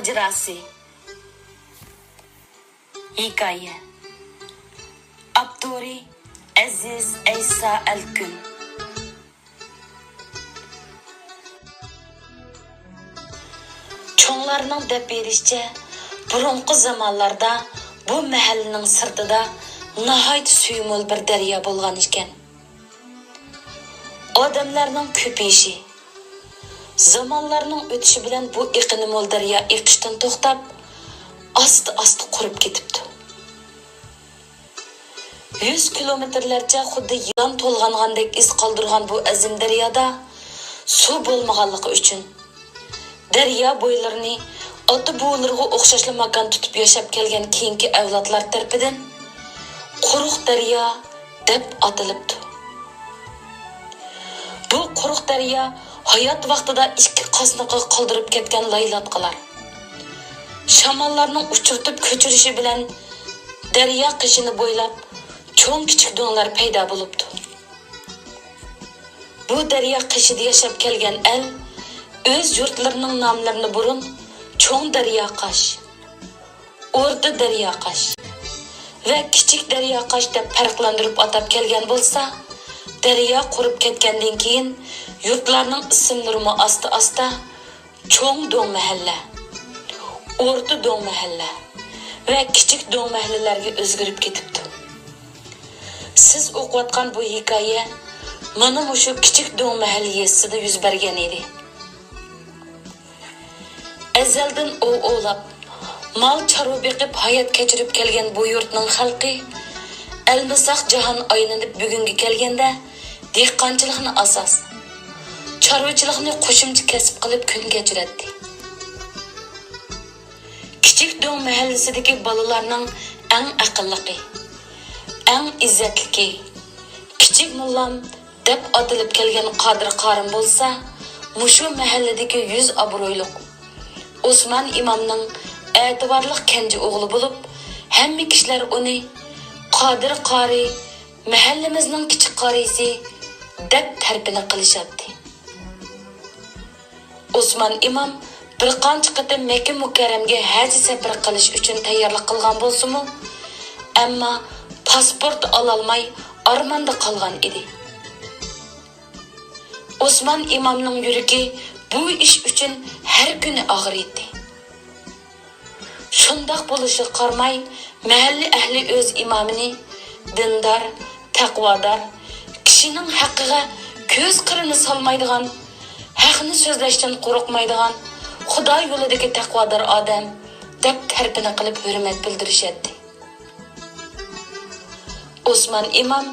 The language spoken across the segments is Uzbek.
Macerası. Hikaye. Abduri Aziz İsa Elkün. Çoğlarının dep berişçe, burunqi zamanlarda bu mahallenin sırtida nahayt suyumul bir daryo bo'lgan ekan. Odamlarning ko'payishi, zamonlarning o'tishi bilan bu iqinimul daryo iqishdan to'xtab, asta-asta qurib ketibdi. 100 kilometrlarcha xuddi yilon to'lg'angandek iz qoldirgan bu azim daryoda suv bo'lmaganligi uchun daryo bo'ylarini ota buvilarga o'xshashli makon tutib yashab kelgan keyingi avlodlar tarafidan quruq daryo deb atilibdi. Bu quruq daryo hayot vaqtida ikki qosniqqa qoldirib ketgan laylatqalar. Shamollarning uchirtib ko'chirishi bilan daryo qishini bo'ylab cho'ng kichik do'nglar paydo bo'libdi. Bu daryo qishida yashab kelgan el o'z yurtlarining nomlarini burun cho'ng daryo qash, o'rta daryo qash va kichik daryo qash deb farqlantirib atab kelgan bo'lsa, daryo qurib ketgandan keyin yurtlarning ismlari asta-asta cho'ng do'ng mahalla, o'rta do'ng mahalla va kichik do'ng mahallalarga o'zgarib ketibdi. Siz o'qiyotgan bu hikoya mana shu kichik do'ng mahalliyasida yuz bergan edi. Azaldan o'lab, mol chorva beqib hayot kechirib kelgan bu yurtning xalqi almisoq jahon aylanib bugunga kelganda dehqonchilikni asos, chorvachilikni qo'shimcha kasb qilib kun kechiradi. Kichik do'ng mahallasidagi bolalarning eng aqllisi, eng izzatlisi, kichik mullam deb atilib kelgan Qodir qorim bo'lsa, mushu mahalladagi 100 obro'yliq Osman imomning e'tiborli kenji o'g'li bo'lib, hamma kishilar uni Qodir qori, mahallamizning kichik qorisi deb tarpini qilishadi. Osman imom bir qancha qatam Makka mukarramga haj safar qilish uchun tayyorlik qilgan bo'lsa-mu, ammo pasport ololmay armonda qolgan edi. Osman imomning yuragi bu ish uchun har kuni og'riydi. Shundoq bo'lishi qarmay, mahalli ahli o'z imomini dindor, taqvodor, kishining haqqiga ko'z qirini solmaydigan, haqni so'zlashdan qo'rqmaydigan, Xudo yo'lidagi taqvodor odam deb tarpini qilib hurmat bildirishadi. Osman imom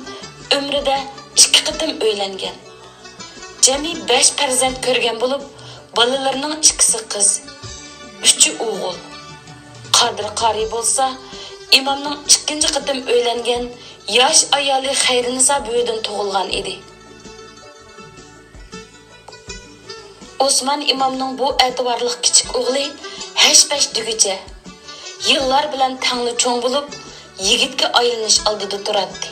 umrida 2 qatim uylangan. Jami 5 farzand ko'rgan bo'lib, bolalarining 2si qiz, 3i o'g'il. Qodir qori bo'lsa, imomning 2-chi qatim uylangan yosh ayoli Xayriniso buvidan tug'ilgan edi. Osman imomning bu e'tiborli kichik o'g'li hash-pash dugicha yillar bilan tangli cho'ng bo'lib, yigitga aylanish oldida turadi.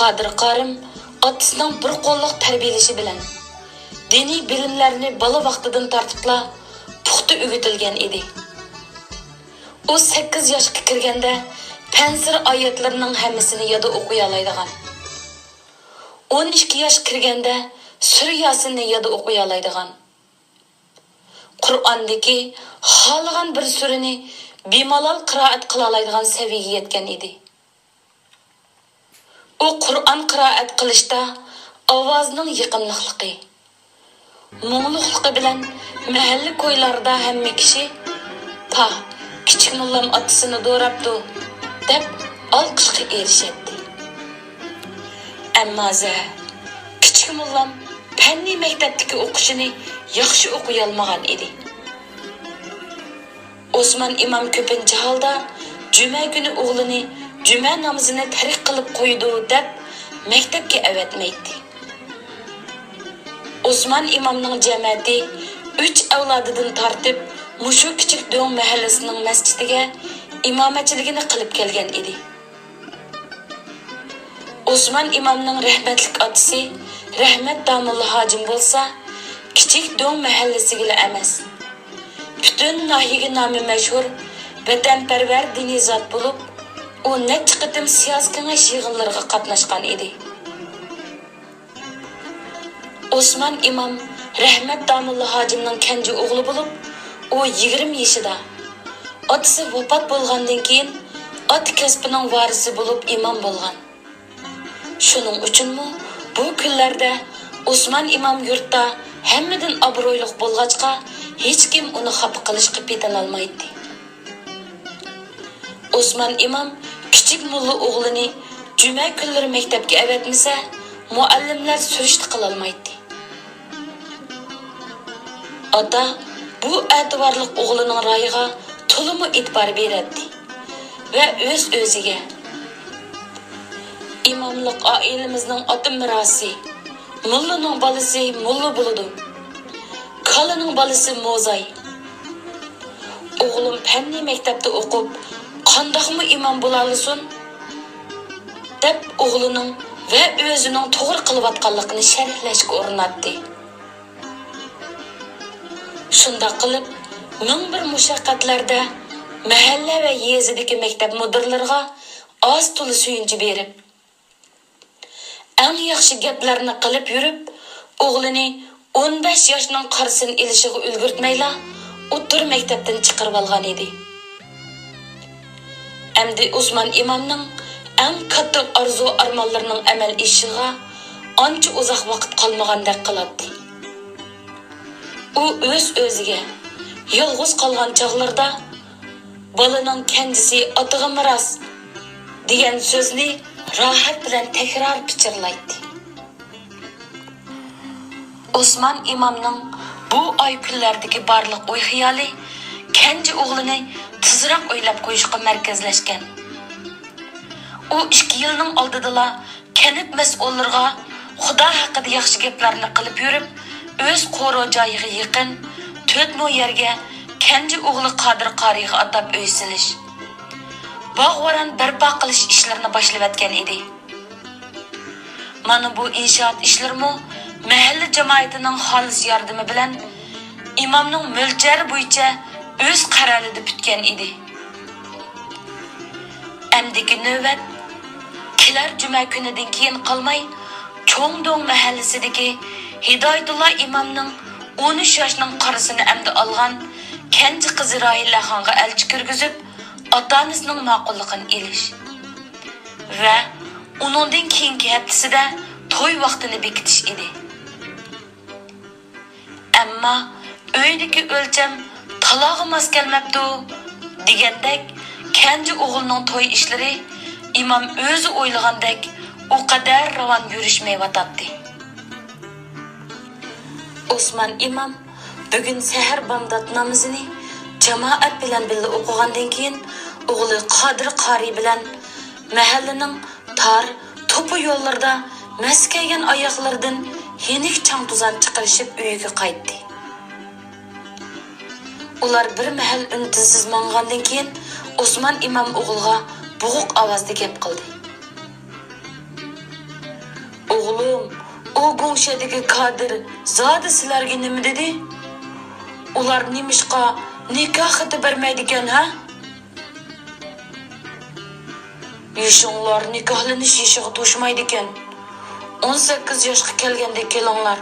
Qodir qorim otasining bir qo'lliq tarbiyalashi bilan diniy bilimlarni bola vaqtidan tortibla puxta o'rgatilgan edi. U 8 yoshga kirganda Pansir oyatlarining hammasini yodda o'qiy oladigan. 12 yosh kirganda Suriyasini yodda o'qiy oladigan. Qur'ondagi xohlagan bir surani bemalol qiroat qila oladigan saviyaga yetgan edi. U Qur'on qiroat qilishda ovozining yiqimliqligi, muңliqligi bilan mahalli ko'ylarda hamma kishi "Pa, kichik mullam otasini do'rabdi" deb olqishga erishadi. Ammo kichik mullam fanniy maktabdagi o'qishini yaxshi o'qiy olmagan edi. Osman imom ko'pincha holda juma kuni o'g'lini juma namozini tariq qilib qo'ydi deb maktabga avatmaydi. Osman imomning jamiyati 3 avlodidan tortib mushu kichik do'ng mahallasining masjidiga imomatchiligini qilib kelgan edi. Osman imomning rahmatlik otasi Rahmat Damulla hojim bo'lsa, kichik do'ng mahallasiga emas, Bütün nahiyaga nomi mashhur vatanparvar diniy zot bo'lib, u necha qitim siyosiy kengash yig'inlariga qatnashgan edi. Osman imom Rahmat Damulla hojimning kenji o'g'li bo'lib, u 20 yoshida otasi vafot bo'lgandan keyin ot kasbining varisi bo'lib imom bo'lgan. Shuning uchunmi bu kunlarda Osman imom yurtda hammadan obro'li bo'lg'achqa hech kim uni xafa qilishga petanolmaydi. Osman imom kichik mulla o'g'lini juma kunlari maktabga avatmasa, muallimlar surishti qilolmaydi. Ota bu e'tiborli o'g'lining rayiga to'liq e'tibor beradi va o'z-o'ziga imomlik oilamizning ota mirosi, mullaning bolasi mulla bo'ladi, kalaning bolasi mo'zay. O'g'lim fanniy maktabda o'qib, qandoqmi imom bo'la olsin deb o'g'lining va o'zining to'g'ri qilayotganligini sharhlashga urinadi. Shunda qilib, ming bir mushaqqatlarda mahalla va yezidagi maktab mudirlariga oz to'la suyunchi berib, eng yaxshi gaplarni qilib yurib, o'g'lini 15 yoshning qarsini ilishiga ulgurtmayla o'ttir maktabdan chiqarib olgan edi. Endi Osman imomning eng katta arzu-armonlarining amal ishiga ancha uzoq vaqt qolmagandek qiladi. U o'z-o'ziga yolg'iz qolgan chog'larda bolaning kendisi otiga miros degan so'zni rohat bilan takror pichirlaydi. Osman imomning bu oy kunlardagi barliq o'y xiyoli kenji o'g'lini tezroq o'ylab qo'yishga markazlashgan. U 2 yilning oldida kanib mas'ullarga Xudo haqida yaxshi gaplarni qilib yurib, o'z qo'ro joyiga yaqin 4 mo yerga kenji o'g'li Qodir qoriga atab uy silish, bog'varan barpo qilish ishlarini boshlayotgan edi. Mana bu inshoot ishlarimi mahalla jamoatining xolis yordami bilan imomning mo'ljari bo'yicha o'z qarorida bitgan edi. Amdiki navbat kelar juma kunidan keyin qolmay Cho'ngdong mahallasidagi Hidoyatulloh imomning 13 yoshning qarisini amdi olgan kenji qizi Rohilla xonga elchi kirgizib, ota-onasining ma'qulligini elish va uningdan keyingi haftasida to'y vaqtini bekitish edi. Ammo uydagi o'lcham talog'i mos kelmabdi degandek kenji o'g'ilning to'y ishlari imom o'zi o'ylagandek u qadar ravon yurishmayotdi. Osman imom bugun sahar bomdod namozini jamoat bilan birga o'qigandan keyin o'g'li Qodir qori bilan mahallaning tor to'pi yo'llarda maskagan oyoqlardan yenik chang-tuzan chiqarishib uyiga qaytdi. Ular bir mahal untinsiz mangandan keyin Osman imom o'g'ilga bo'g'iq ovozda gap qildi. O'g'lim, o go'ngshadagi Qodir zodi sizlarga nima dedi? Ular nimishqa nikoh xati bermaydi ekan, ha? Yeshinglar nikohlanish yeshiga to'shmaydi ekan. 18 yoshga kelganda kelinglar.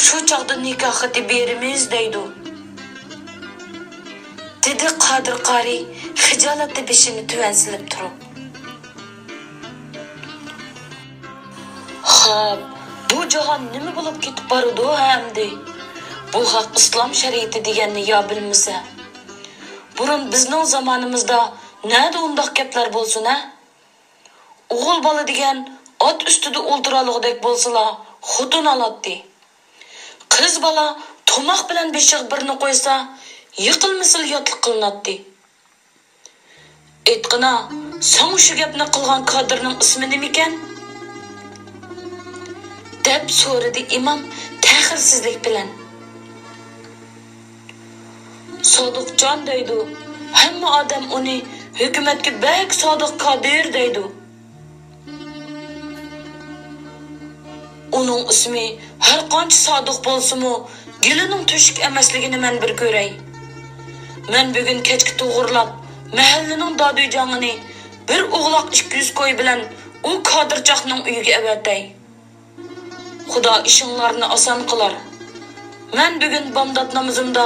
Shu chaqda nikoh xati beramiz deydi. Dedi Qodir qori xijolatda beshini tuvan silib turib. Xo'p, bu jahon nima bo'lib ketib boradi hamdi? Bu haq islom shariati deganni yo bilmasa. Burun bizning zamonimizda nada undoq gaplar bo'lsin, ha? O'g'il bola degan ot ustida o'ltiraloqdek bo'lsalar, xotun oladi. Qiz bola tomoq bilan beshiq birni qo'ysa, yiqilmisil yotliq qilinadi. Aytqina, sen shu gapni qilgan Qodirning ismi nima ekan? Deb so'radi imom ta'xirsizlik bilan. Sodiqjon deydi. Hamma odam uni hukumatga bak Sodiq Qodir deydi. Uning ismi har qancha sodiq bo'lsa-mu, gilining tushuk emasligini men bir ko'ray. Men bugun kechki to'g'irlab, mahallaning dodyjongini bir o'g'loq 200 ko'y bilan u Qodirjoqning uyiga avatay. Xudo ishinglarni oson qilar. Men bugun bomdod namozimda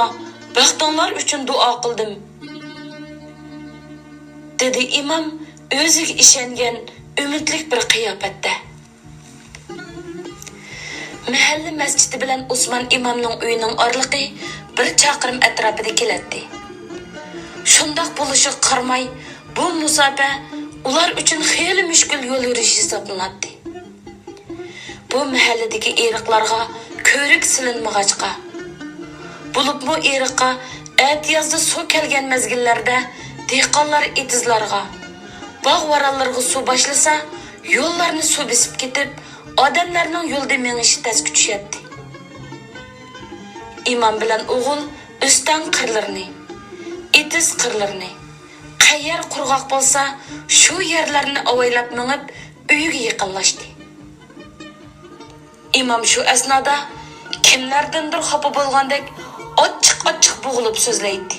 baxtinglar uchun duo qildim. Dedi imom o'ziga ishongan umidlik bir qiyofatda. Mahalla masjidi bilan Usmon imomning uyining orliqi bir chaqirim atrofida keladi. Shundoq bo'lishi qarmay, bu musofa ular uchun xeyli mushkul yo'l yurish hisoblanadi. Bu mahalladagi eriqlarga ko'rik silinmag'achqa. Bulubmu eriqqa atiyozda suv kelgan mezgillarda dehqonlar etizlarga, bog' varallarga suv boshlasa, yo'llarni suv besib ketib, odamlarning yo'lda mengishi tez kuchayapti. Imom bilan o'g'il o'stan qirlarni, etiz qirlarni, qayar qurg'oq bo'lsa, shu yerlarni avaylab mingib uyiga yaqinlashdi. Imom shu asnoda kimlardandir xafa bo'lgandek ochiq bo'g'ilib so'zlaydi.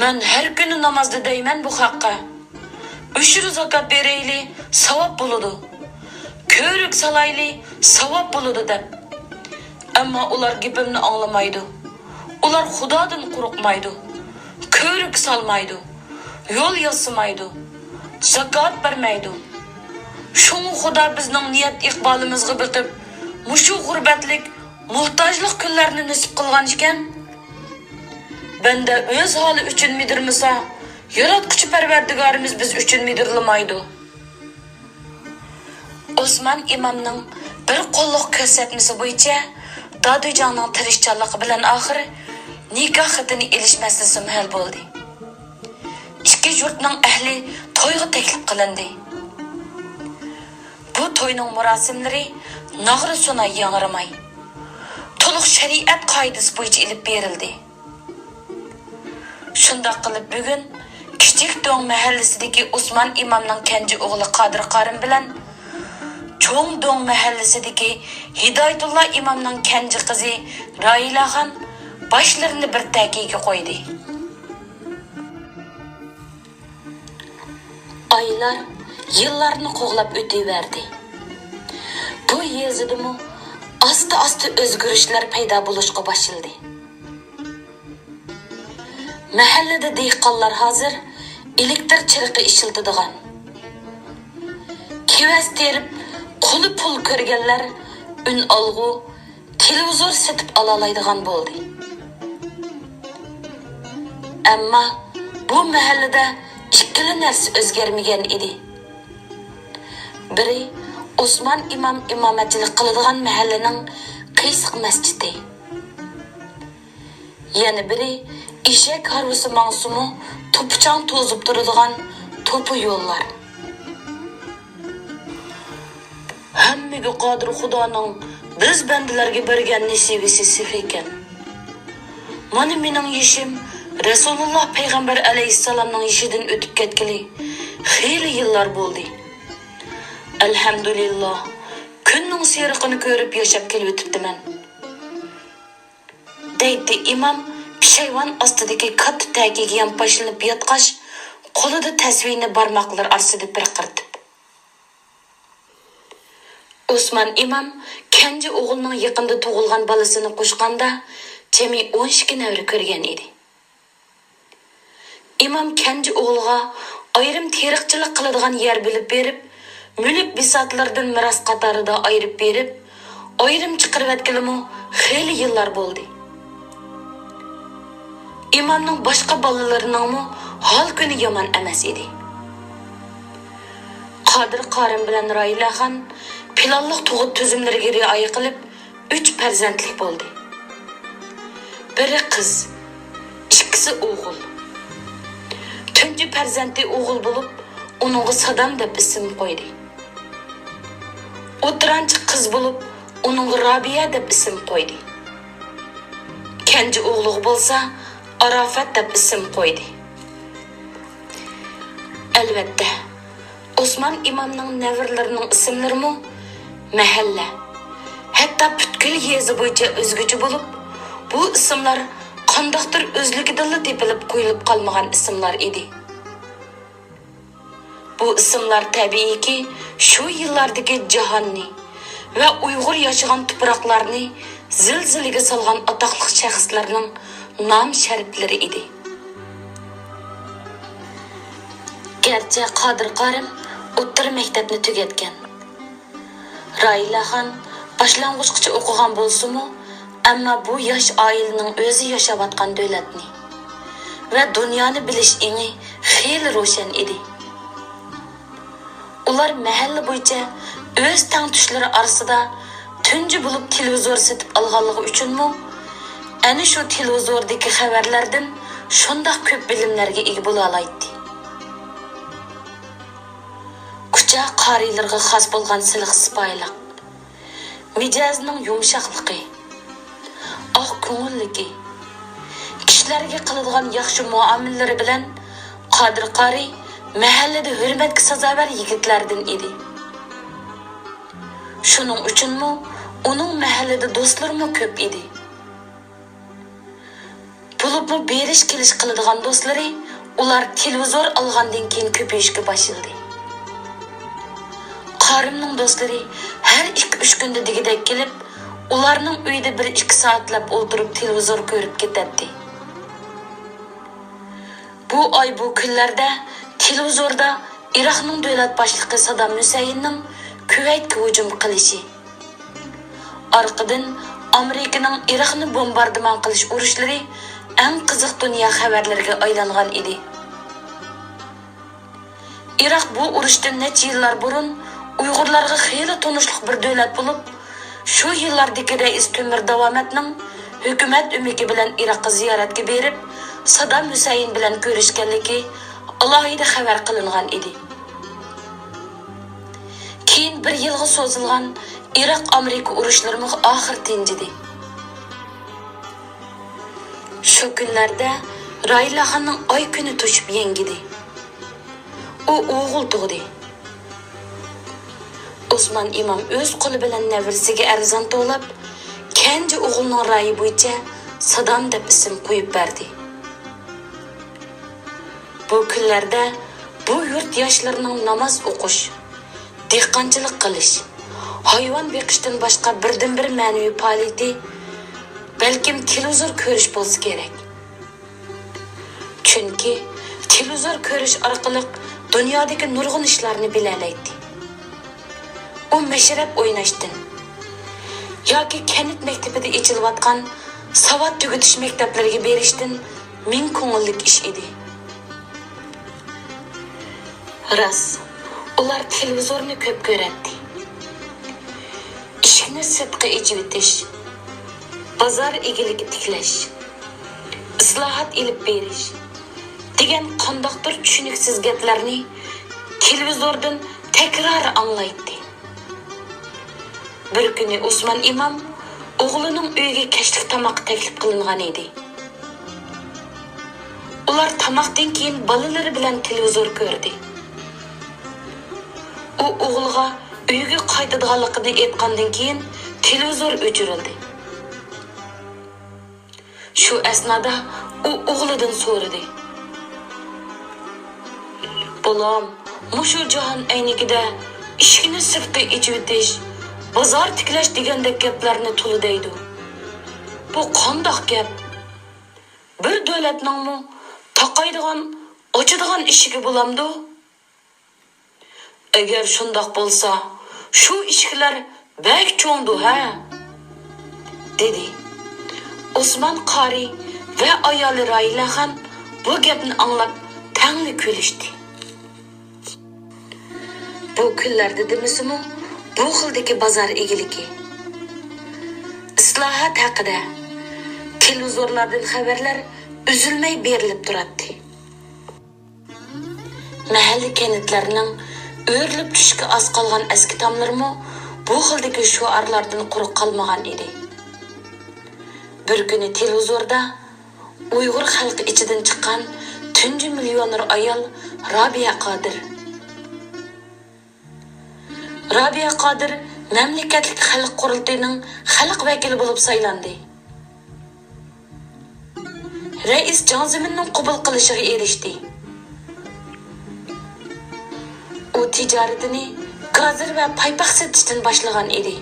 Men har kuni namozda deyman bu haqqa. Ushur zakat berayli, savob bo'ladi. Ko'rik salayli, savob bo'ladi deb. Ammo ular gapimni anglamaydi. Ular Xudodan qo'rqmaydi. Ko'rik salmaydi. Yo'l yo'simaydi. Zakat bermaydi. Şunu Xudo bizning niyat iqbolimizga biqib, mushu g'urbatlik, muhtojlik kunlarini nasib qilgan ekan. Banda o'z holi uchun midirmisa, yaratquchi Parvardigorimiz biz uchun midirlamaydi. Osmon imomning bir qo'lliq ko'rsatmasi bo'yicha Dodijonning tirishchanligi bilan oxiri nikoh xatini elish masalasi hal bo'ldi. Ikki yurtning ahli to'yga taklif qilindi. Bu to'yning murosimlari nag'ri suna yangramay, to'liq shariat qoidasi bo'yicha ilib berildi. Shundoq qilib bugun Kichik Do'ng mahallasidagi Usmon imomning kenji o'g'li Qodir Qorim bilan Cho'ng Do'ng mahallasidagi Hidoyatulloh imomning kenji qizi Roilaxon boshlarini bir tagiga qo'ydi. Oylar yillarni qo'g'lab o'taverdi. Bu yezidimi asta o'zgarishlar paydo bo'lishga boshladi. Mahallada dehqonlar hozir elektr chirqi ishiltadigan. Kevas terib, qo'li pul ko'rganlar un olg'u, televizor sotib olalaydigan bo'ldi. Ammo bu mahallada ikkili narsa o'zgarmagan edi. Biri Osmon imom imomatchilik qiladigan mahallaning qiysiq masjidi. Yana biri eshak harvisi mavsumi to'pichang to'zib turadigan to'pi yo'llar. Hammaga qodir Xudoning biz bandalarga bergan nasibasi sif ekan. Mana mening yishim Rasululloh payg'ambar alayhissalomning yishidan o'tib ketgili xeyli yillar bo'ldi. Alhamdulillah, kunning seriqini ko'rib yashab kelib o'tibdiman. Deydi imom pishayvon ostidagi katta tagiga yonpashlanib yotqach, qo'lida tasviyni barmoqlar orasida bir qirtib. Osmon imom kenji o'g'lining yaqinda tug'ilgan bolasini qo'shganda jami 12 navra ko'rgan edi. Imom kenji o'g'liga ayrim teriqchilik qiladigan yer bilib berib, mulk bisotlardan miros qatorida ayirib berib, ayrim chiqarayotganimi xeyli yillar bo'ldi. Imomning boshqa bolalarining hol kuni yomon emas edi. Qodir Qorim bilan Roilaxon planliq tug'ut tuzumlariga rioya qilib 3 farzandlik bo'ldi. Biri qiz, ikkisi o'g'il. Tunji farzandi o'g'il bo'lib, uningga Sadam deb ism qo'ydi. O'tiranchi qiz bo'lib, uningga Robiya deb ism qo'ydi. Kenji o'g'li bo'lsa, Arafat deb ism qo'ydi. Albatta, Osmon imomning nevarlarining ismlari mahalla, hatto butkul yezi bo'yicha o'zgacha bo'lib, bu ismlar qandaqdir o'zligidilla tepilib qo'yilib qolmagan ismlar edi. Bu ismlar tabiiyki shu yillardagi jahonni va Uyg'ur yashagan tuproqlarni zilzilaga solgan atoqli shaxslarning nom shariflari edi. Gerçi Qodir Qorim o'rta maktabni tugatgan. Railaxon boshlang'ichgacha o'qigan bo'lsa-mu, ammo bu yosh oilaning o'zi yashayotgan davlatni va dunyoni bilish ingi xeyli ro'shan edi. Ular mahalla bo'yicha o'z tangtushlari orasida tunji bo'lib televizor sotib olganligi uchunmi, ana shu televizordagi xabarlardan shundoq ko'p bilimlarga ega bo'la oladi. Kucha qarilarga xos bo'lgan siliq sipoylik, mijozning yumshoqligi, oq ko'ngilligi, kishilarga qiladigan yaxshi muomalalari bilan Qodir qori mahallada hurmatga sazovor yigitlardan edi. Shuning uchunmi uning mahallada do'stlarimi ko'p edi. Bo'libmi berish kelish qiladigan do'stlari ular televizor olgandan keyin ko'payishga boshladi. Qorimning do'stlari har 2-3 kunda degidek kelib, ularning uyida 1-2 soatlab o'tirib televizor ko'rib ketadi. Bu oy bu kunlarda televizorda Iroqning davlat boshlig'i Saddam Husaynning Kuvaytga hujum qilishi, orqadan Amerikaning Iroqni bombardimon qilish urushlari eng qiziq dunyo xabarlariga aylangan edi. Iroq bu urushdan necha yillar burun Uyg'urlarga xeyli tunishliq bir davlat bo'lib, shu yillardagi rais Temur Davomatning hukumat umiki bilan Iroqqa ziyoratga berib, Saddam Husayn bilan ko'rishganligi alohida xabar qilingan edi. Keyin 1 yilga so'zilgan Iroq-Amerika urushlari oxir tinchidi. Shu kunlarda Railaxonning oy kuni to'shib yengidi. U o'g'il tug'di. Osman imom o'z qo'li bilan navrasiga arzon to'lab, kenja o'g'ilning rayi bo'yicha Saddam deb ism qo'yib berdi. Bu kunlarda bu yurt yoshlarining namoz o'qish, dehqonchilik qilish, hayvon beqishdan boshqa birdan-bir ma'naviy faoliyati balkim televizor ko'rish bo'lsa kerak. Chunki televizor ko'rish orqali dunyodagi nurg'un ishlarni bila oladi. U mashrab o'ynashdan yoki kanit maktabida echilayotgan savod tugutish maktablariga berishdan ming ko'ngillik ish edi. Ras, ular televizorni ko'p ko'radi. Ishni sidqi ichib etish, bozor egiligi tiklash, islohot ilib berish degan qandoqdir tushuniksiz gaplarni televizordan takror anglaydi. Bir kuni Osman imom o'g'lining uyiga kashlik tomoq taklif qilingan edi. Ular tomoqdan keyin bolalari bilan televizor ko'rdi. U o'g'liga uyga qaytadiganligini aytgandan keyin televizor o'chirildi. Shu asnoda u o'g'lidan so'radi: "Bolam, mushu jahon aynigida ishni sirtqa ichib o'tish, bozor tiklash degandek gaplarni to'lidaydi. Bu qandoq gap? Bir davlatningmi taqaydigan, ochadigan ishiga bo'lamdi? Agar shundoq bo'lsa, shu ishlar bak cho'ndu ha?" dedi. Osman qori va ayoli Railaxon bu gapni anglab tangli kulishdi. Bu kunlarda demisimi, bu xildagi bozor egiligi, islohot haqida televizorlardan xabarlar uzilmay berilib turadi. Mahalliy kanitlarning o'rilib tushga oz qolgan eski tomlarmi bu xildagi shuarlardan quruq qolmagan edi. Bir kuni televizorda Uyg'ur xalqi ichidan chiqqan tunji millioner ayol Robiya Qodir mamlakatlik xalq qurultayining xalq vakili bo'lib saylandi. Reis Jiang Zeminning qabul qilishiga erishdi. U tijoratini gazir va paypoq sotishdan boshlagan edi.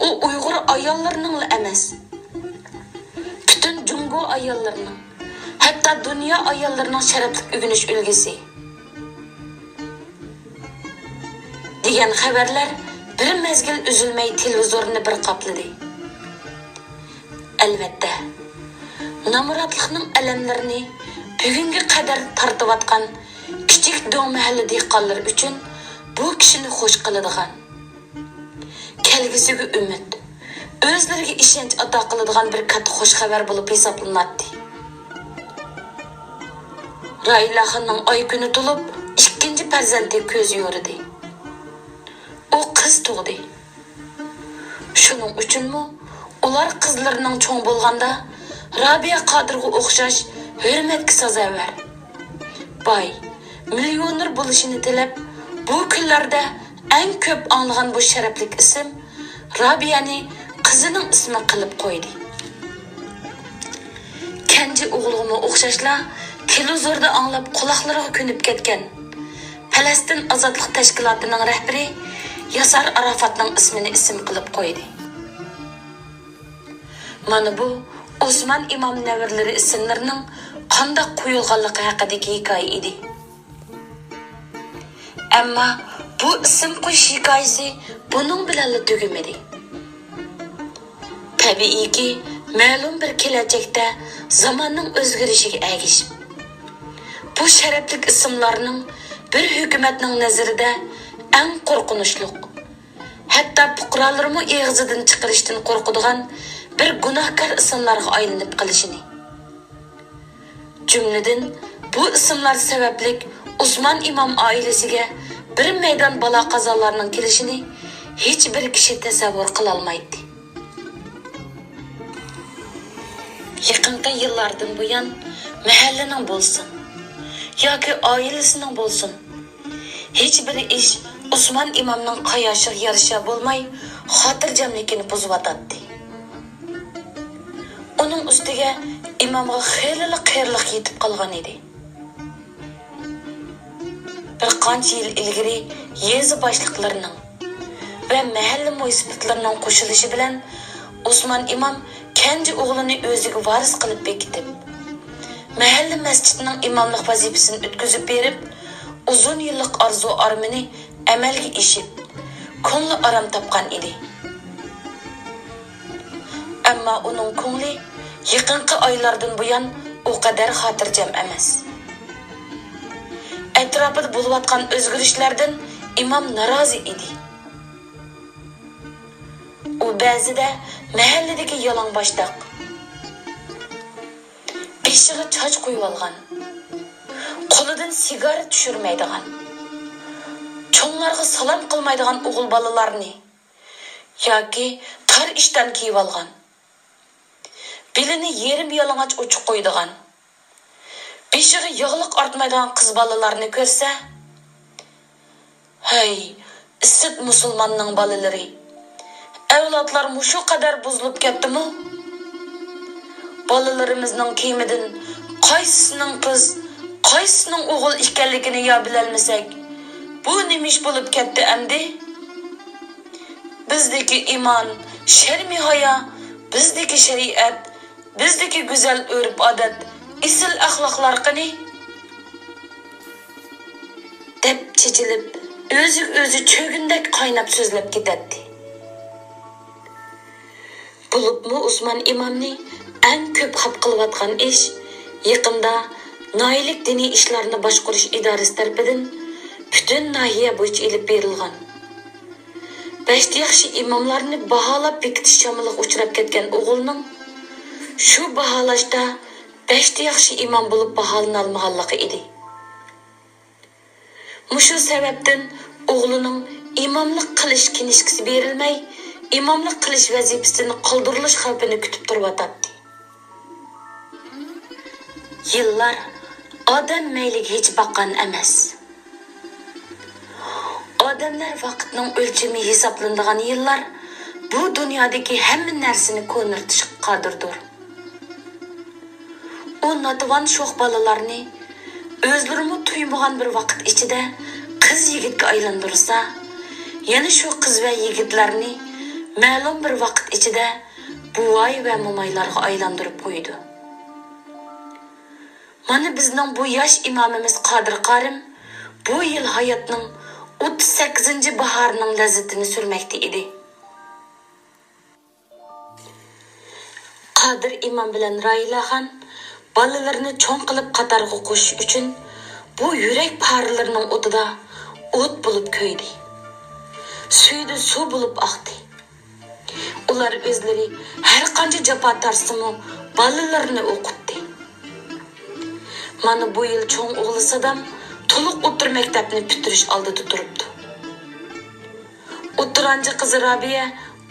U Uyg'ur ayollarining emas, butun Jungo ayollarining, hatto dunyo ayollarining sharafli o'g'inish ulgisi degan xabarlar bir mezgil uzilmay televizorni bir qapladi. Albatta, namuratlikning alamlarini bugunga qadar tortayotgan kichik Do'ng mahalla dehqonlar uchun bu kishini xush qiladigan, kelgusiga umid, o'zlariga ishonch ato qiladigan bir katta xush xabar bo'lib hisoblanadi. Raylaxonning oy kuni to'lib, ikkinchi farzandi ko'z yoridi. U qiz tug'di. Shuning uchunmi ular qizlarining cho'ng bo'lganda Rabiya Qodirga o'xshash hurmatga sazovor, boy, millioner bo'lishini tilab, bu kunlarda eng ko'p anglagan bu sharafli ism Rabiyani qizining ismi qilib qo'ydi. Kenji o'g'liga o'xshashla televizorda anglab quloqlariga ko'nib ketgan Falastin ozodlik tashkilotining rahbari Yasar Arafatning ismini ism qilib qo'ydi. Mana bu Osman imom navrlari ismlarining qanday qo'yilganligi haqidagi hikoya edi. Ammo bu ism qo'yish hikoyasi buning bilan tugimadi. Tabiiyki, ma'lum bir kelajakda zamonning o'zgarishiga ergishib, bu sharafli ismlarning bir hukumatning nazarida eng qo'rqinchli, hatto fuqarolarni eg'izidan chiqarishdan qo'rqadigan bir gunohkor ismlarga aylanib qolishini. Jumladan, bu ismlar sababli Usmon imom oilasiga bir maydon balo qazolarning kelishini hech bir kishi tasavvur qila olmaydi. Yaqinqi yillardan buyon mahallaning bo'lsin yoki oilasining bo'lsin, hech bir ish Usmon imomning qayoshiga yarasha bo'lmay, xotirjamlikni buzib o'tadi. Uning ustiga imomga xeyli qiyirlik yetib qolgan edi. Bir qancha yil ilgari yezi boshliqlarining va mahalla munisipalitlarining qo'shilishi bilan Usmon imom kenji o'g'lini o'ziga varis qilib bekitib, mahalla masjidining imomlik vazifasini o'tkazib berib, uzun yillik orzu armani amalga oshib, ko'ngli orom topgan edi. Ammo uning ko'ngli yaqinqi oylardan buyon u qadar xotirjam emas. Atrofida bo'layotgan o'zgarishlardan imom norozi edi. U ba'zida mahalladagi yalangboshdoq, beshiga choch qo'yib olgan, qo'lidan sigara tushirmaydigan, cho'nglarga salom qilmaydigan o'g'il bolalarni yoki tar ishdan kiyib olgan, belini yerim yalang'och o'chib qo'ydigan, beshiga yog'liq ortmaydigan qiz bolalarni ko'rsa, "Hey, issiq musulmonning bolalari, avlodlar mushu qadar buzilib ketdimi? Bolalarimizning kiyimidan qaysisining qiz, qaysisining o'g'il ekanligini yo bilolmasak, bu nima ish bo'lib ketdi endi? Bizdagi iymon, sharmi hayo, bizdagi shariat, bizdagi go'zal urf-odat, isil axloqlar qani?" deb chechilib, o'zi cho'gindek qaynab so'zlab ketadi. Bulubmu Usmon imomni eng ko'p xaf qilayotgan ish yaqinda Noyilik diniy ishlarni boshqarish idorasi tomonidan butun nahiya bo'yicha ilib berilgan. 5 yaxshi imomlarni baholab bekitish shamiliga uchrab ketgan o'g'ilning shu baholashda 5 yaxshi imom bo'lib baholana olmaganligi edi. Mushu sababdan o'g'lining imomlik qilish kinishkisi berilmay, imomlik qilish vazifasini qoldirilish xavfini kutib turibdi. Yillar odam mayliga hech boqqan emas. Odamlar vaqtning o'lchami hisoblanadigan yillar bu dunyodagi hamma narsani ko'nirtishga qodirdir. O nativan sho'x balalarni o'zlarimi tuymagan bir vaqt ichida qiz yigitga aylantirsa, yana shu qiz va yigitlarni ma'lum bir vaqt ichida buvoy va momaylarga aylantirib qo'ydi. Mana bizning bu yosh imomimiz Qodir Qorim bu yil hayotning 38-bahorining lazzatini surmoqda edi. Qodir imom bilan Railaxon balalarni cho'ng qilib qatorga qo'shish uchun bu yurak parlarining o'tida o't bo'lib ko'ydi. Suyda suv bo'lib oqdi. Ular o'zlari har qancha jafo tarsimi balalarni o'qitdi. Mana bu yil cho'ng o'g'li Sadam to'liq o'tir maktabni bitirish oldida turibdi. O'tiranchi qizi Rabiya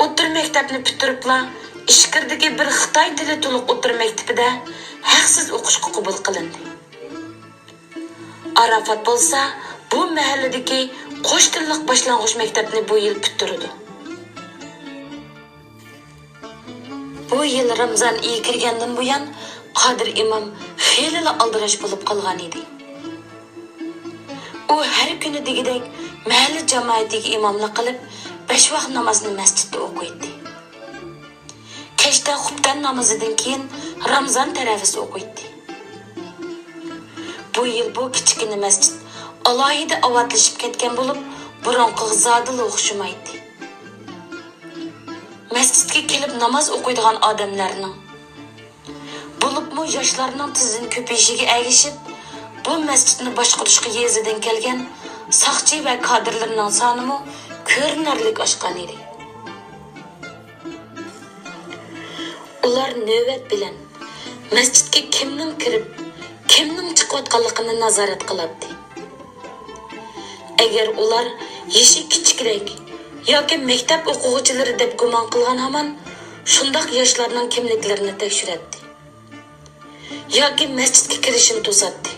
o'tir maktabni bitiribla Ishqirdagi bir Xitoy tili to'liq o'tir maktabida haqsiz o'qishga qabul qilindi. Arafat bo'lsa, bu mahalladagi qo'sh tillik boshlang'ich maktabni bu yil bitirdi. Bu yil Ramazon oyi kirgandan buyon Qodir imom xeyli aldirash bo'lib qolgan edi. U har kuni degidek mahalla jamoatiga imomlik qilib, 5 vaqt namozni masjidda o'qiydi. Kechda xubdan namozidan keyin Ramazon tarafisi o'qiydi. Bu yil bu kichkina masjid alohida avatlashib ketgan bo'lib, burunqi zodil o'xshamaydi. Masjidga kelib namoz o'qiydigan odamlarning bo'libmi yoshlarning tizin ko'payishiga ergishib, bu masjidni boshqarishga yezidan kelgan soqchi va kadrlarning sonimi ko'rinarli oshgan edi. Ular navbat bilan masjidga kimning kirib, kimning chiqayotganligini nazorat qiladi. Agar ular yeshi kichikroq yoki maktab o'quvchilari deb gumon qilgan hamon shundoq yoshlarning kimliklarini tekshiradi. Yoki masjidga kirishini to'sadi.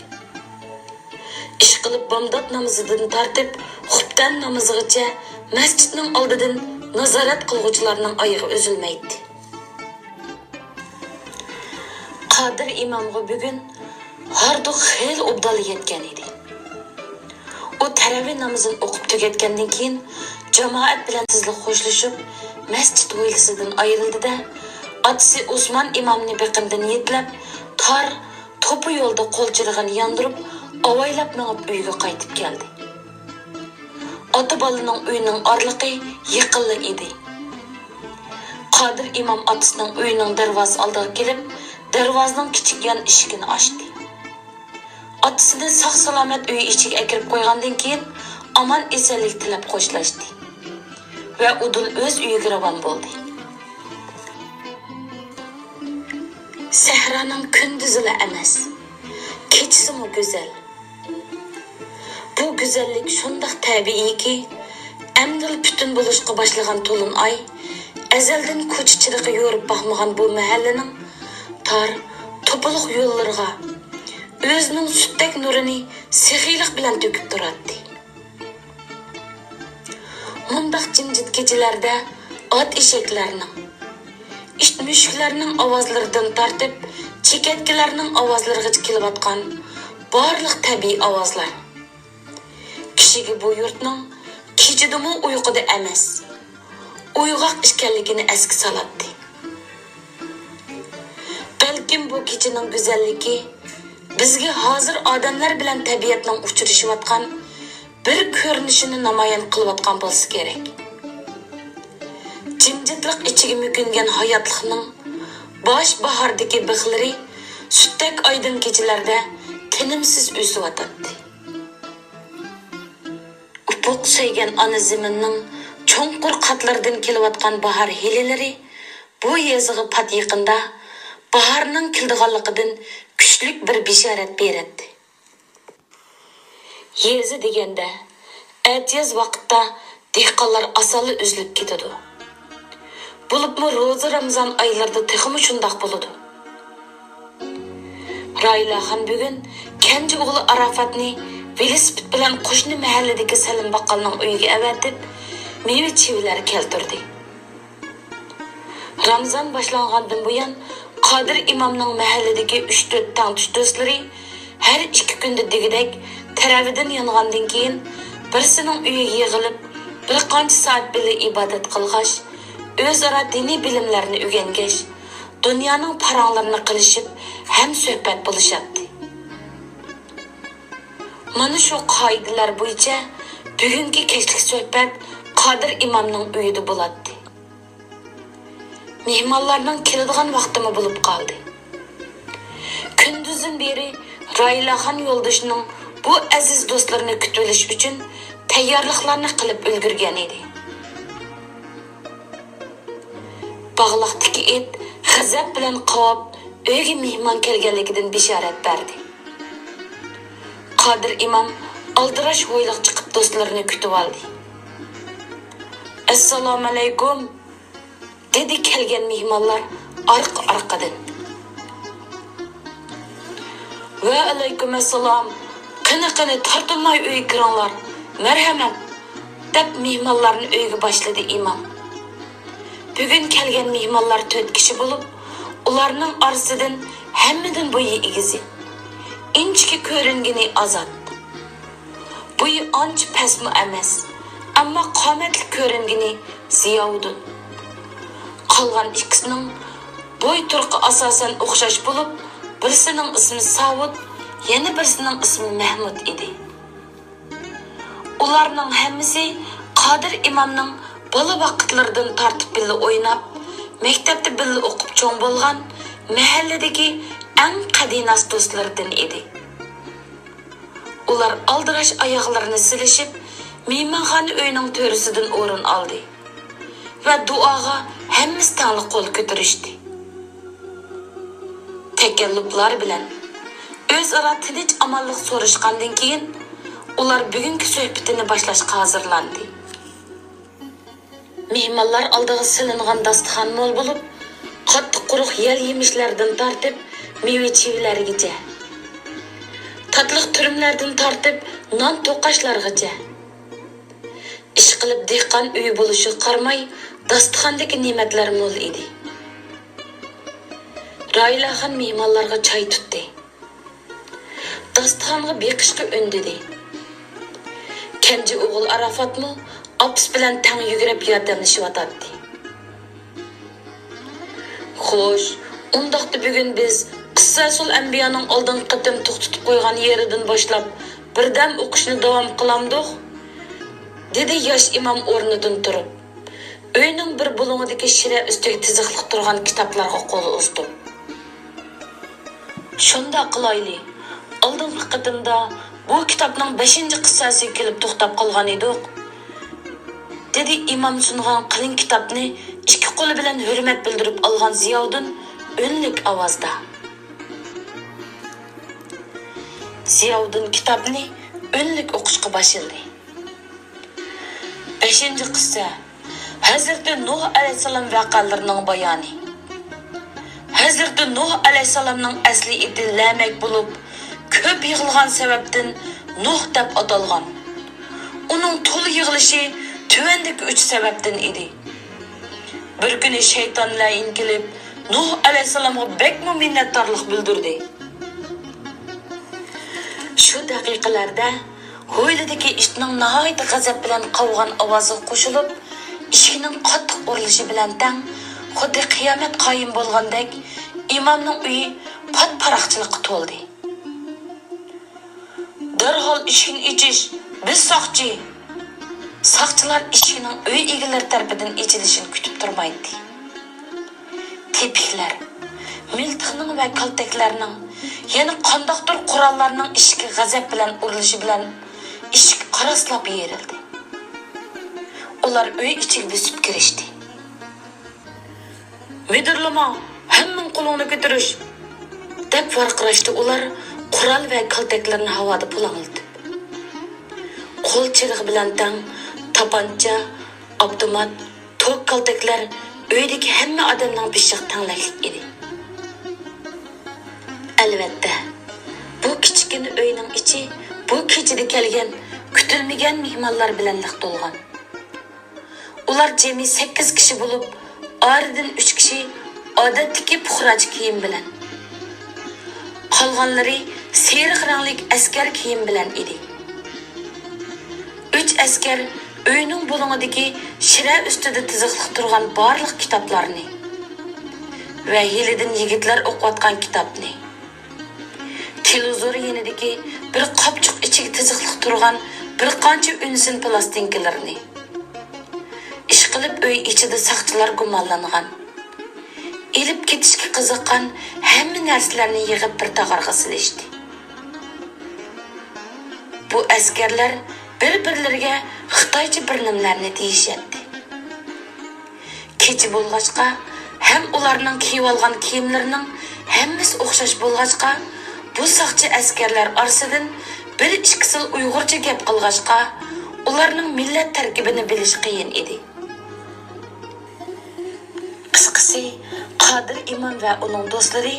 Ish qilib bomdod namozidan tortib, xubdan namozigacha masjidning oldidan nazorat qiluvchilarning oyog'i uzilmaydi. Qodir imomga bugun harduq xeyl obdal yetgan edi. U taravih namozini o'qib tugatgandan keyin jamoat bilan tezlik xo'shlashib, masjid hovlisidan ayrildi-da, otasi Usmon imomni biqindan yetlab, tor to'pi yo'lda qo'lchirig'ini yondirib, avaylab minib uyga qaytib keldi. Ota bolaning uyining orliqi yiqilli edi. Qodir imom otasining uyining darvozasi oldiga kelib, darvozaning kichik yon eshigini ochdi. Otasini sog'-salomat uyi ichiga kirib qo'ygandan keyin omon esanlik tilab qo'shlashdi va udul o'z uyiga ravon bo'ldi. Sahroning kunduzila emas, kechasimi go'zal. Bu go'zallik shundoq tabiiyki, amdil butun bo'lishga boshlagan to'lin oy, azaldan ko'cha-chiriqqa yo'rib boqmagan bu mahallaning tor, to'piliq yo'llariga o'zining sutdek nurini sexiylik bilan to'kib turadi. Mundaq jimjit kechalarda ot eshaklarning, it mushuklarning ovozlaridan tortib, chekatkalarning ovozlarigacha kelayotgan barliq tabiiy ovozlar kishiga bu yurtning kechidimi uyquda emas, uyg'oq ekanligini esga soladi. Balkim bu kechining go'zalligi bizga hozir odamlar bilan tabiatning uchrashayotgan bir ko'rinishini namoyon qilayotgan bo'lsa kerak. Jimjitlik ichiga mukingan hayotlikning bosh bahordagi bixlari sutdek oydin kechalarda tinimsiz o'siyotadi. Upuq soygan ona zaminning cho'nqur qatlaridan kelayotgan bahor helilari bu yezig'i pat yaqinda bahorning keldiganligidan kuchli bir bishorat beradi. Yezi deganda atiyaz vaqtda dehqonlar asali uzilib ketadi. Bo'libmi ro'za Ramazon oylarida texmi shundoq bo'ladi. Railaxon bugun kenji o'g'li Arafatni velosiped bilan qo'shni mahalladagi Salim baqqalning uyiga avatib, meva-chevalar keltirdi. Ramazon boshlangandan buyon Qodir imomning mahalladagi 3-4 tangtush do'stlari har 2 kunda degidek taravidan yongandan keyin birisining uyiga yig'ilib bir qancha soat birga ibodat qilg'ash, o'zaro diniy bilimlarni o'rgangash, dunyoning paranglarini qilishib ham suhbat bo'lishadi. Mana shu qoidalar bo'yicha bugungi kechlik suhbat Qodir imomning uyida bo'ladi. Mehmonlarning keladigan vaqtimi bo'lib qoldi. Kunduzdan beri Raylaxon yo'ldoshining bu aziz do'stlarini kutib olish uchun tayyorliklarni qilib ulgurgan edi. Bog'liqdagi it g'azab bilan qovib, uyga mehmon kelganligidan bishorat berdi. Qodir imom aldirash ho'yliq chiqib do'stlarini kutib oldi. Assalomu alaykum dedi kelgan mehmonlar orqa-orqadan. Va alaykum assalom. Qani tortilmay uyga kiringlar. Marhamat deb mehmonlarni uyga boshladi imom. Bugun kelgan mehmonlar 4 kishi bo'lib, ularning orasidan hammadan bo'yi egizi. Inchki ko'ringani azod. Bo'yi ancha pasmi emas, ammo qomatli ko'ringani Ziyovdin. Qolgan ikkisining bo'y turqi asosan o'xshash bo'lib, birisining ismi Savud, yana birisining ismi Mahmud edi. Ularning hammasi Qodir imomning bola vaqtlaridan tortib birga o'ynab, maktabda birga o'qib cho'ng bo'lgan mahalladagi eng qadimiy do'stlardan edi. Ular aldirash oyoqlarini silishib, mehmonxona uyining to'risidan o'rin oldi va duoga hammasi tangli qo'l ko'tarishdi. Takallublar bilan o'zaro tinch amonlik so'rashgandan keyin ular bugungi suhbatini boshlashga hozirlandi. Mehmonlar oldiga silingan dasturxon mo'l bo'lib, qattiq quruq yel yemishlardan tortib meva-chevalargacha, tatliq turumlardan tortib non to'qashlargacha. Ish qilib dehqon uyi bo'lishi qarmay, dasturxondagi ne'matlar mo'l edi. Raylaxon mehmonlarga choy tutdi. Dasturxonga beqishga o'ndidi. Kenji o'g'il Arafatmi opis bilan tang yugurib yordamlashyotdi. Xo'sh, undaqda bugun biz Qissasul Anbiyoning oldin qatim to'xtatib qo'ygan yeridan boshlab birdam o'qishni davom qilamdik, dedi yosh imom o'rnidan turib. Uyning bir bo'lingidagi shira ustiga tiziqliq turgan kitoblarga qo'l uzdi. Shunda qilayli. Oldingi qatimda bu kitobning 5-qissasi kelib to'xtab qolgan edi, dedi imom sungan qalin kitobni ikki qo'li bilan hurmat bildirib olgan Ziyovdin o'nlik ovozda. Ziyovdin kitobni o'nlik o'qishga boshladi. 5-qissa Hazrati Nuh alayhisalom vaqalarining bayoni. Hazrati Nuh alayhisalomning asli iti Lamak bo'lib, ko'p yig'ilgan sababdan Nuh deb atalgan. Uning to'liq yig'ilishi tuvandagi 3 sababdan edi. Bir kuni shayton layin kelib, Nuh alayhisalomga bekmo minnatdorlik bildirdi. Shu daqiqalarda ho'ylidagi ishning nihoyat g'azab bilan qovgan ovozi qo'shilib, eshikning qattiq urilishi bilan tang, xuddi qiyomat qoyim bo'lgandek, imomning uyi pat-paraqchilikqa to'ldi. Darhol eshikni ichish, biz soqchi. Soqchilar eshikning uy egalari tarafidan ichilishini kutib turmaydi. Tepiklar, miltiqning va kaltaklarning, yana qandoqdir qurollarning eshikka g'azab bilan urilishi bilan eshik qaraslab yerildi. Ular uy ichiga bosib kirishdi. "Medirlama, hammaning qo'lini ko'tarish!" deb varqirashdi ular, qurol va kaltaklarni havoda pulangildi. Qo'l chirig'i bilan tang tapancha, avtomat, tok kaltaklar uydagi hamma odamning bishiq tanglaklik edi. Albatta, bu kichkina uyning ichi bu kechida kelgan kutilmagan mehmonlar bilan liq to'lgan. Ular jami 8 kishi bo'lib, oradan 3 kishi odatdagi puxrach kiyim bilan. Qolganlari seriq rangli askar kiyim bilan edi. 3 askar uyning bulungidagi shira ustida tiziqliq turgan barliq kitoblarni va hilidan yigitlar o'qiyotgan kitobni, televizor yanidagi bir qopchiq ichiga tiziqliq turgan bir qancha unsin plastinkalarni, ish qilib uy ichida saqchilar gumonlangan, elib ketishga qiziqqan hamma narsalarni yig'ib bir tag'arga silishdi. Bu askarlar bir-birlariga Xitoycha bir nimlarni deyishyapti. Kecha bo'lg'achqa ham ularning kiyib olgan kiyimlarining hammasi o'xshash bo'lg'achqa, bu saqchi askarlar orasidan bir ikkisi Uyg'urcha gap qilg'achqa, ularning millat tarkibini bilish qiyin edi. Qisqasi, Qodir imom va uning do'stlari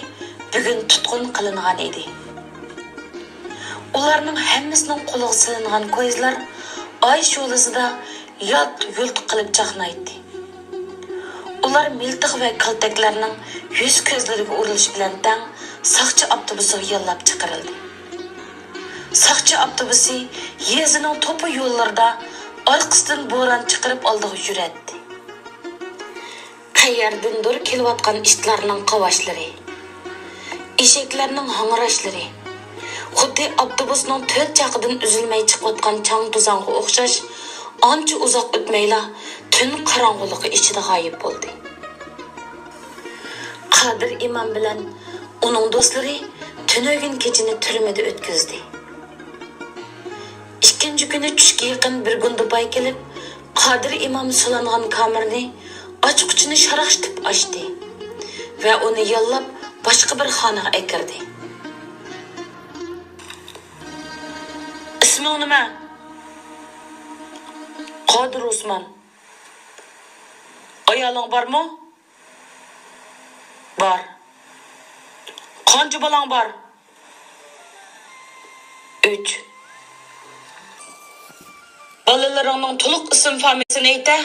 bugun tutqun qilingan edi. Ularning hammasining qo'liga silingan ko'zlar ay sho'lasida yalt-yult qilib chaqnaydi. Ular miltiq va kaltaklarning yuz ko'zlariga urilish bilan tang saqchi avtobusiga yollab chiqarildi. Saqchi avtobusi yezining to'pi yo'llarida orqasidan bo'ron chiqarib oldiga yuradi. Qayerdandir kelayotgan itlarning qavashlari, eshaklarning hangrashlari, xuddi avtobusning to'rt chaqidan uzilmay chiqayotgan chang to'zonga o'xshash, ancha uzoq o'tmayla tun qorong'uligi ichida g'oyib bo'ldi. Qodir imom bilan uning do'stlari tunogin kechini turmada o'tkazdi. Ikkinchi kuni tushga yaqin bir gundubay kelib, Qodir imom solangan kamerni ochqichini sharaxtib ochdi va uni yollab boshqa bir xonaga akirdi. Isming nima? Qodir Usmon. Ayoling bormi? Bor. Qancha bolang bor? 3. Balalaringning to'liq ism familiyasini ayta.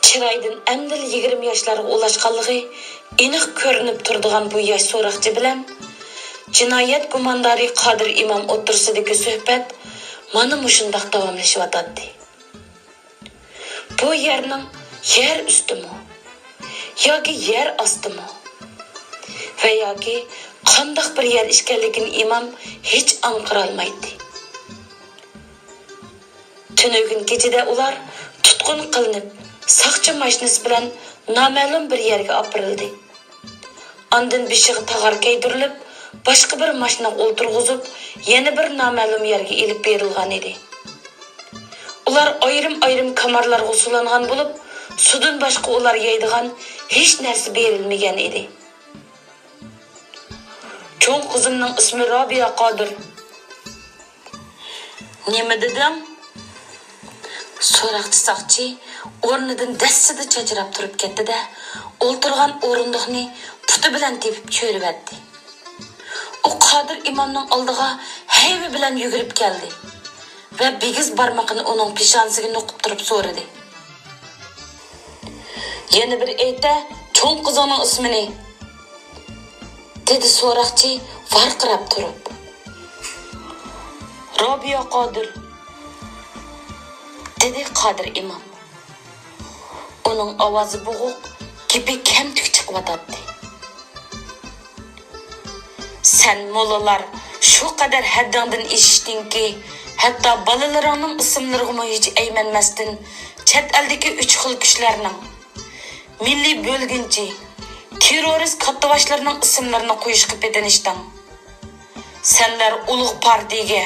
Chiroydan amdil 20 yoshlarga ulashganligi aniq ko'rinib turadigan bu yosh so'roqchi bilan jinoyat gumondori Qodir imom o'tirsidagi suhbat mana mushundaq davomlashyotdi. Bu yerning yer ustimi yoki yer ostimi va yoki qandoq bir yer ishkanligini imom hech aniqlay olmaydi. Tunugin kechida ular tutqun qilinib, saqchi mashinasi bilan noma'lum bir yerga opirildi. Ondan beshig'i tag'ar kaydirilib, boshqa bir mashinaga o'ltirg'izib, yana bir noma'lum yerga elib berilgan edi. Ular ayrim-ayrim kamarlarga sulangan bo'lib, sudan boshqa ular yeydigan hech narsa berilmagan edi. Cho'ng qizimning ismi Robiya Qodir. Nima dedim? So'roqchi saqchi o'rnidan dassida chachirab turib ketdi-da, o'ltirgan o'rindiqni puti bilan tepib cho'ribatdi. U Qodir imomning oldiga hayvi bilan yugurib keldi va bigiz barmoqini uning peshonasiga nuqib turib so'radi. Yana bir ayta, cho'ng qizning ismini, dedi so'roqchi varqirab turib. Robiya Qodir, dedi Qodir imom. Uning ovozi bo'g'iq, gapi kamtuk chiqyotdi. Sen mollalar shu qadar haddingdan eshishdingki, hatto bolalaringning ismlariga hech aymanmasdan chet eldagi 3 xil kuchlarning milliy bo'lginchi, terrorist kattavashlarning ismlarini qo'yishga petanishding. Senlar ulug' partiyaga,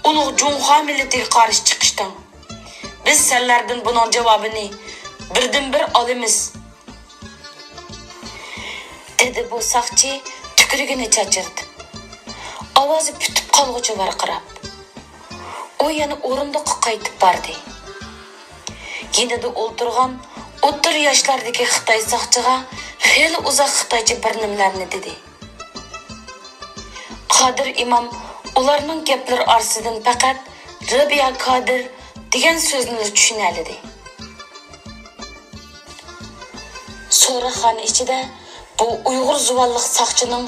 ulug' Junxo millatiga qarshi chiqishding. Biz senlardan buning javobini birdan-bir olamiz, dedi bu saqchi tukrigini chachirdi. Ovozi putib qolg'uchi varqirab. U yana o'rindiqqa qaytib bordi. Yenida o'ltirgan 30 yoshlardagi Xitoy saqchiga xeyli uzoq Xitoycha bir nimlarni dedi. Qodir imom ularning gaplari orasidan faqat Robiya Qodir degan so'zni tushunadi. So'raxona ichida bu Uyg'ur zuvalliq saqchining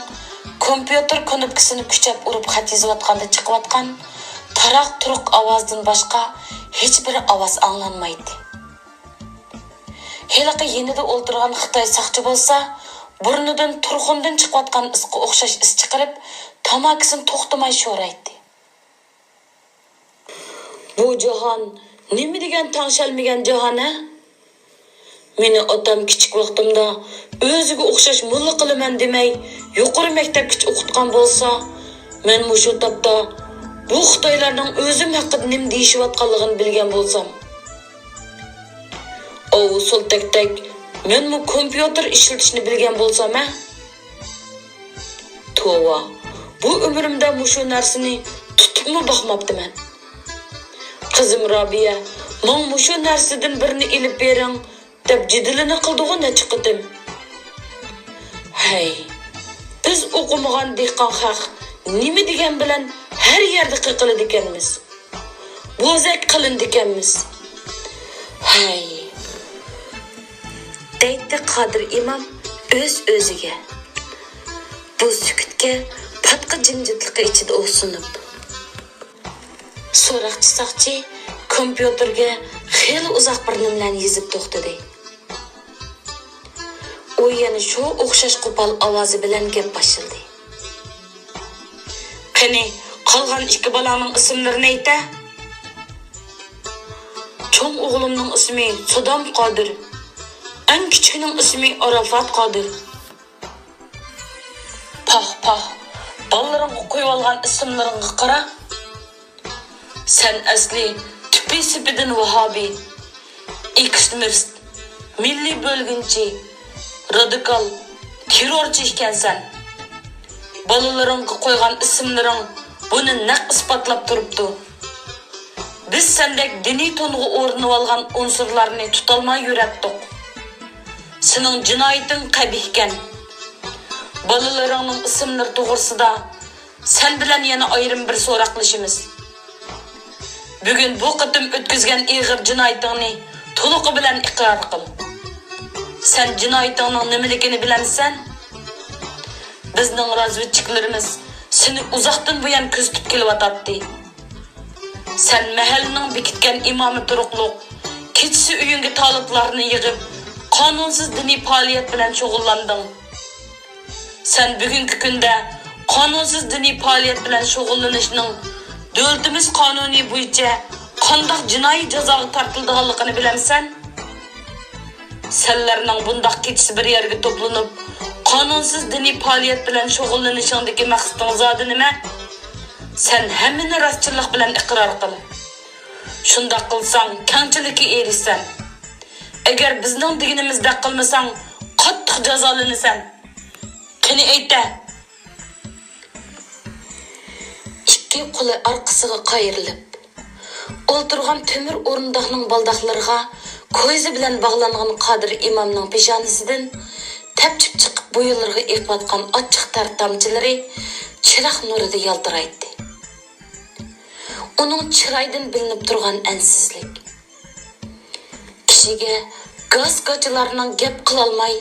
kompyuter knopkasini kuchab urib xat yozayotganda chiqayotgan taraq turuq ovozdan boshqa hech bir ovoz anglanmaydi. Heliqi yenida o'ltirgan Xitoy saqchi bo'lsa, burnidan turxundan chiqayotgan isqa o'xshash is chiqarib, tamakisini to'xtamay sho'raydi. Bu jahon nima degan tangshalmagan jahon-a? Meni otam kichik vaqtimda o'ziga o'xshash mulla qilaman demay, yuqori maktabgacha o'qitgan bo'lsa, men mushu topda bu Xitoylarning o'zim haqida nim deyishayotganligini bilgan bo'lsam. O sultakdak men bu kompyuter ishlatishni bilgan bo'lsam-a? Tova, bu umrimda mushu narsani tutibmi boqmabdiman. Qizim Robiya, men mushu narsadan birini ilib bering deb jidilini qildigan chiqdim. Hey, biz o'qimagan dehqon xalq nima degan bilan har yerda qiqiladi ekanmiz. Bo'zak qilindi ekanmiz. Hey. Deydi Qodir imom o'z-o'ziga. Bu sukutga patqa jimjitlik ichida o'sunib. So'roqchi saqchi kompyuterga xeyli uzoq bir nimlarni yozib to'xtadi. U yana shu o'xshash qo'pol ovozi bilan gap boshladi. Qani, qolgan ikki balaning ismlarini ayta. Cho'ng o'g'limning ismi Sodam Qodir. Eng kichikning ismi Arafat Qodir. Pah. Balalarga qo'yib olgan ismlaringga qara. Sen asli tüpi sipidin Vahabi, ekstremist, milli bölgünçi, radikal, terrorchi ekansan. Balalarыңga qo'ygan ismlaring buni naq isbotlab turibdi. Biz sendek diniy to'nga o'rnib olgan unsurlarni tutolmay yuratdik. Sening jinoyating qabih ekan. Balalaringning ismlari to'g'risida sen bilan yana ayrim bir so'roqlashimiz. Bugun bu qitim o'tkazgan ig'ir jinoyatingni to'liq bilan iqror qil. Sen jinoyatingning nimaligini bilamsan? Bizning razvedchiklarimiz seni uzoqdan buyon kuzatib kelyapti. Sen mahallaning bekitgan imomi turuqliq, kechasi uyingga taliblarni yig'ib, qonunsiz diniy faoliyat bilan shug'ullanding. Sen bugungi kunda qonunsiz diniy faoliyat bilan shug'ullanishning davlatimiz qonuni bo'yicha qanday jinoiy jazoga tortilganligini bilamsan? Senlarning bundaq kechasi bir yerga to'planib, qonunsiz diniy faoliyat bilan shug'ullanishingdagi maqsading zodi nima? Sen hammani rostchilik bilan iqror qil. Shunda qilsang, kamchilikka erishsan. Agar bizning deganimizda qilmasang, qattiq jazolanasan. Qani ayta. Ikki qo'li orqasiga qayrilib, o'ltirgan temir o'rindiqning baldaqlariga ko'zi bilan bog'langan Qodir imomning peshonasidan tapchib chiqib bo'yinlariga eqiyotgan ochiq tar tomchilari chiroq nurida yaltiraydi. Uning chiroydan bilinib turgan ansizlik. Kishiga gaz-g'achilarning gap qila olmay,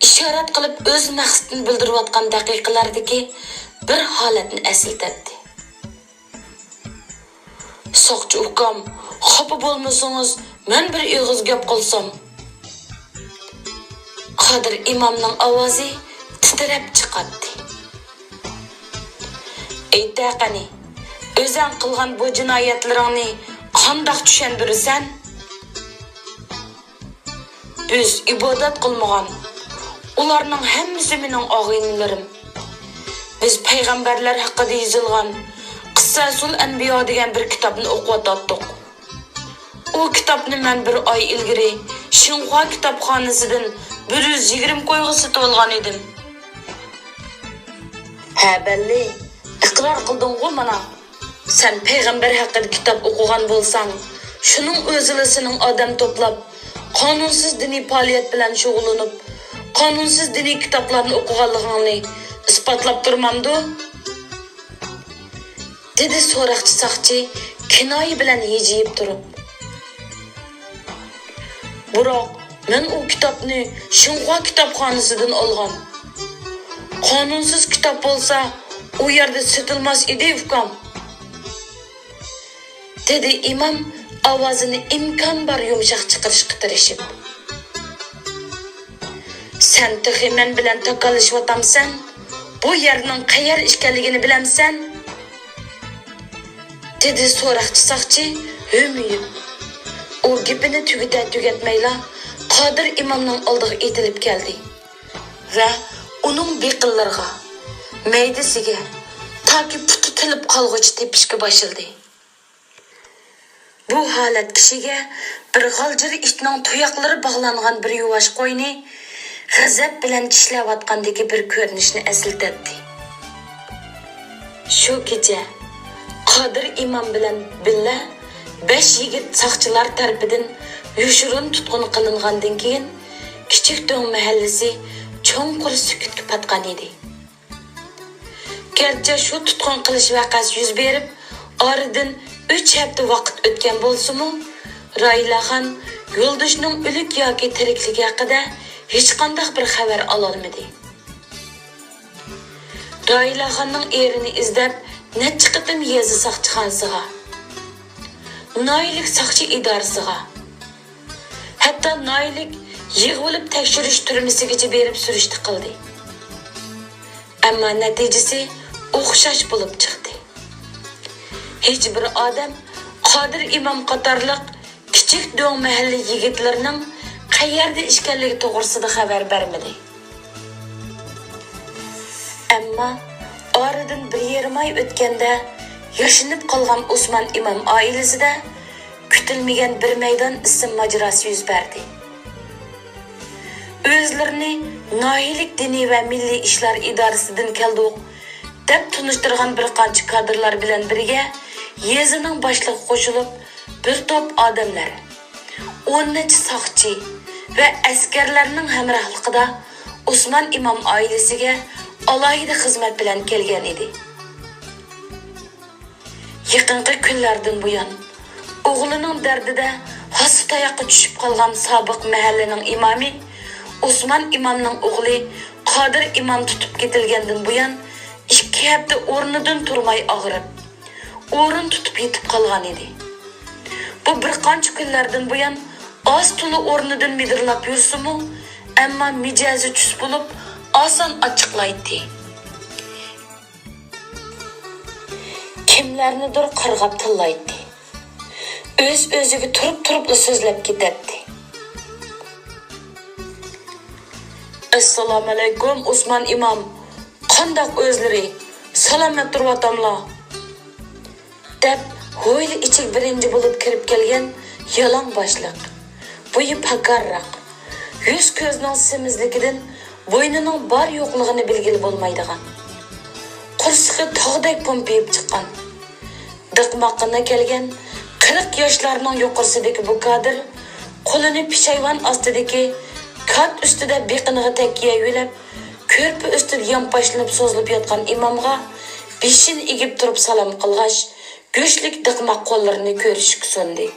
ishorat qilib o'z maqsadini bildirayotgan daqiqalardagi bir holatni eslatadi. Soqchi ukam, xafa bo'lmasangiz, men bir og'iz gap qilsam. Qodir imomning ovozi titrab chiqadi. Ayta qani, o'zing qilgan bu jinoyatlaringni qanday tushundirsan? Biz ibodat qilmagan. Ularning hammasi mening og'aynilarim. Biz payg'ambarlar haqida yozilgan Qissasul Anbiyo degan bir kitobni o'qiyotdik. U kitobni men bir oy ilgari Shinxua kitobxonasidan 120 qo'yga sotib olgan edim. Ha, balli, iqror qilding-ku mana. Sen payg'ambar haqida kitob o'qigan bo'lsang, shuning o'zida sening odam to'plab, qonunsiz diniy faoliyat bilan shug'ullanib, qonunsiz diniy kitoblarni o'qiganligingni isbotlab turmamdu? Dedi so'roqchi saqchi kinoyi bilan yejiyib turib. Biroq Men o kitobni Xinhua kitobxonasidan olgan. Qonunsiz kitob bo'lsa, u yerda sotilmas edi, ukam. Dedi imom ovozini imkon bor yumshoq chiqarishga tirishib. Sen texi men bilan takalishyotamsan? Bu yerning qayer ekanligini bilamsan? Dedi so'roqchi soqchi hömiyib. O gapini tugatmayla Qodir imomning oldiga etilib keldi va uning beqillariga, maydasiga toki puti tilib qolg'uchi tepishga boshladi. Bu holat kishiga bir g'aljir itning tuyoqlari bog'langan bir yuvosh qo'yni g'azab bilan tishlayotgandagi bir ko'rinishni eslatdi. Shu kecha Qodir imom bilan billa 5 yigit soqchilar tarafidan yoshirin tutqun qilingandan keyin Kichik Do'ng mahallasi cho'nqur sukutga patgan edi. Gerçi shu tutqun qilish vaqasi yuz berib, oradan 3 hafta vaqt o'tgan bo'lsa-mu, Raylaxon yo'ldoshining o'lik yoki tirikligi haqida hech qanday bir xabar ololmadi. Raylaxonning erini izlab necha qitim yezi soqchixonasiga, Noylik soqchi idorasiga, hatto Noylik yig'ilib tekshirish turmasigacha berib surishti qildi. Ammo natijasi o'xshash bo'lib chiqdi. Hech bir odam Qodir imom qatorliq Kichik Do'ng mahalla yigitlarining qayerda ekanligi to'g'risida xabar bermadi. Ammo oradan 1,5 oy o'tganda yashinib qolgan Osmon imom oilasida kutilmagan bir maydon ism mojarosi yuz berdi. O'zlarini Noyilik diniy va milliy ishlar idorasidan keldik deb tunishtirgan bir qancha kadrlar bilan birga yezining boshlig'i qo'shilib bir to'p odamlar 10 necha soqchi va askarlarning hamrohligida Osmon imom oilasiga alohida xizmat bilan kelgan edi. Yaqinqi kunlardan buyon o'g'lining dardida hasta-tayoqqa tushib qolgan sobiq mahallaning imomi Osmon imomning o'g'li Qodir imom tutib ketilgandan buyon 2 hafta o'rnidan turmay og'rib, o'rin tutib yetib qolgan edi. Bu bir qancha kunlardan buyon oz tuli o'rnidan midirlab yursa-mu, ammo mijozi chus bo'lib, oson ochiqlaydi. Kimlarnidir qarg'ab tillaydi. O'z-o'ziga turib so'zlab ketadi. Assalomu alaykum Osmon imom. Qandoq o'zlari? Salomat turvatamlar. Deb ho'yli ichik birinchi bo'lib kirib kelgan yalang boshliq. Bo'yi pakarroq. Yuz ko'zning semizligidan bo'ynining bor yo'qligini bilgili bo'lmaydigan. Qursig'i tog'dek pompiyib chiqqan. Diqmoqqa kelgan 40 yoshlarning yuqorisidagi bu kadr qo'lini pishayvon ostidagi kat ustida beqiniga takkiya yo'lab, ko'rpa ustida yonpashlanib so'zlab yotgan imomga beshini egib turib salom qilg'ach, go'shlik diqmoq qo'llarini ko'rishga so'ndi.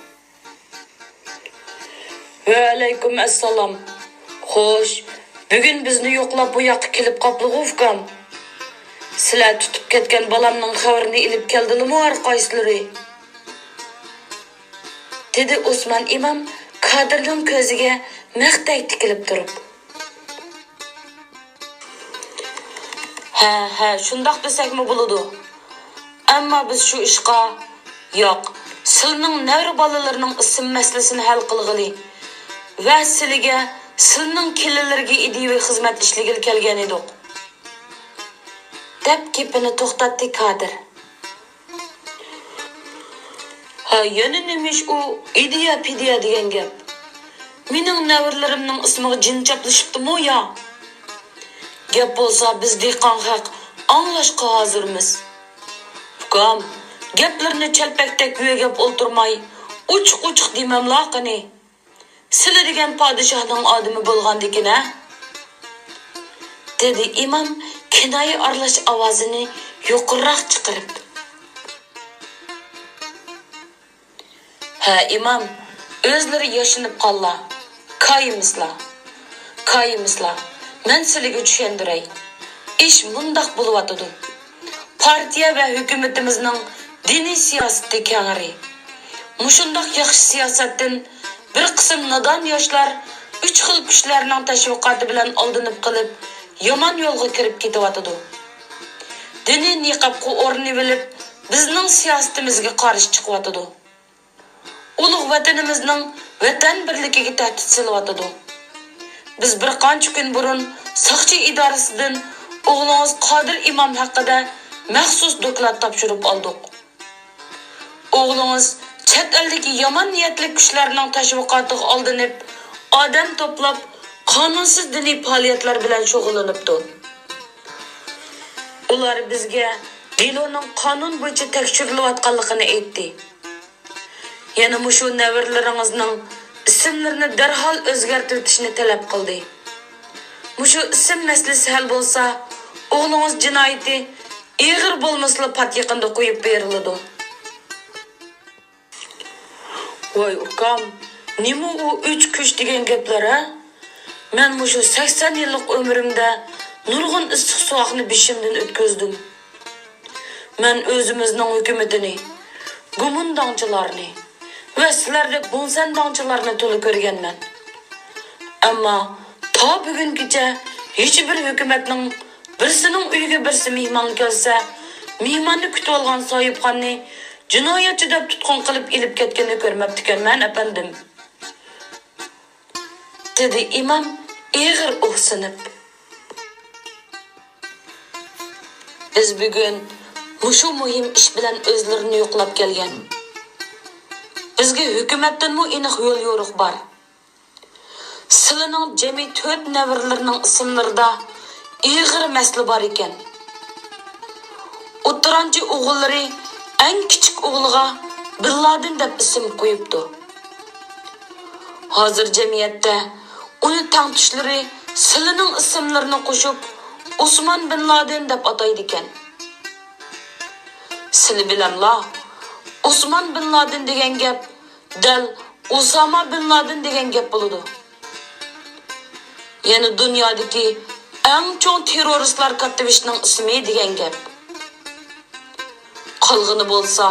Va alaykum assalom. Xo'sh, bugun bizni yo'qlab bu yoqqa kelib qoplig'i ukam. Sizlar tutib ketgan balamning xabarini ilib keldingmi orqaysilari? Dedi Osmon imom kadrning ko'ziga maqtay tikilib turib. Ha, shundoq desakmi bo'ladi. Ammo biz shu ishqa yo'q, sizning navri bolalarining ism masalasini hal qilg'ili va sizga sizning kelinlarga idiy xizmat ishligil kelgan edik. Deb gapini to'xtatdi kadr. Ha, yana nemish u idiya degan gap. Mening navrlarimning ismiga jin chaplashibdimi yo? Gap bo'lsa biz dehqon haq anglashqa hozirmiz. Ukam, gaplarni chalpakdak yo'gab o'ltirmay, uchiq demamlar qani. Sizlar degan podshohning odami bo'lgandikina, dedi imom kinoya aralash ovozini yuqoriroq chiqarib. Ha, imom, o'zlari yashinib qollar. Kayımızla. Men sizlarga tushundiray. İş mundaq bo'lyotidi. Partiya va hukumatimizning diniy siyosati kengari. Mushundaq yaxshi siyosatdan bir qism nodon yoshlar uch xil kuchlarning tashviqoti bilan oldinib qilib, yomon yo'lga kirib ketyotidi. Diniy niqobga o'rni bilib, bizning siyosatimizga qarshi chiqyotidi. Ulug' vatanimizning vatan birligiga tahdid solyotidi. Biz bir qancha kun burun soqchi idorasidan o'g'lingiz Qodir imom haqida maxsus doklad topshirib oldik. O'g'lingiz chet eldagi yomon niyatli kuchlarning tashviqotiga oldinib, odam to'plab qonunsiz diniy faoliyatlar bilan shug'ullanibdi. Ular bizga Diloning qonun bo'yicha tekshirilayotganligini aytdi. Yana mushu navirlaringizning ismlarini darhol o'zgartirishni talab qildi. Mushu ism masalasi hal bo'lsa, o'g'lingiz jinoyati ig'ir bo'lmasla pat yaqinda qo'yib beriladi. Voy ukam, nima u 3 kuch degan gaplar a? Men mushu 80 yillik umrimda nurg'un issiq sovuqni beshimdan o'tkazdim. Men o'zimizning hukumatini, gumondonchilarni va sizlarda bo'nsandonchilarni to'la ko'rganman. Ammo ta bugungacha hech bir hukumatning birsining uyiga birsi mehmon kelsa, mehmonni kutib olgan sohibxonni jinoyatchi deb tutqun qilib ilib ketganini ko'rmabdikanman, apandim. Dedi imom ig'ir o'hsinib. Biz bugun mushu muhim ish bilan o'zlarini yo'qlab kelgan. Bizga hukumatdan mu aniq yo'l yo'riq bor. Sizlarning jami 4 navirlarining ismlarida ig'ir masala bor ekan. O'ttiranchi o'g'illari eng kichik o'g'liga Bin Laden deb ism qo'yibdi. Hozir jamiyatda uni tangtishlari sizlarning ismlarini qo'shib Osman Bin Laden deb ataydi ekan. Sizlar bilanlar Osman Bin Laden degan gap dal Osama Bin Laden degan gap bo'ladi. Yana dunyodagi eng chong terroristlar kattivishining ismi degan gap. Qolg'ini bo'lsa,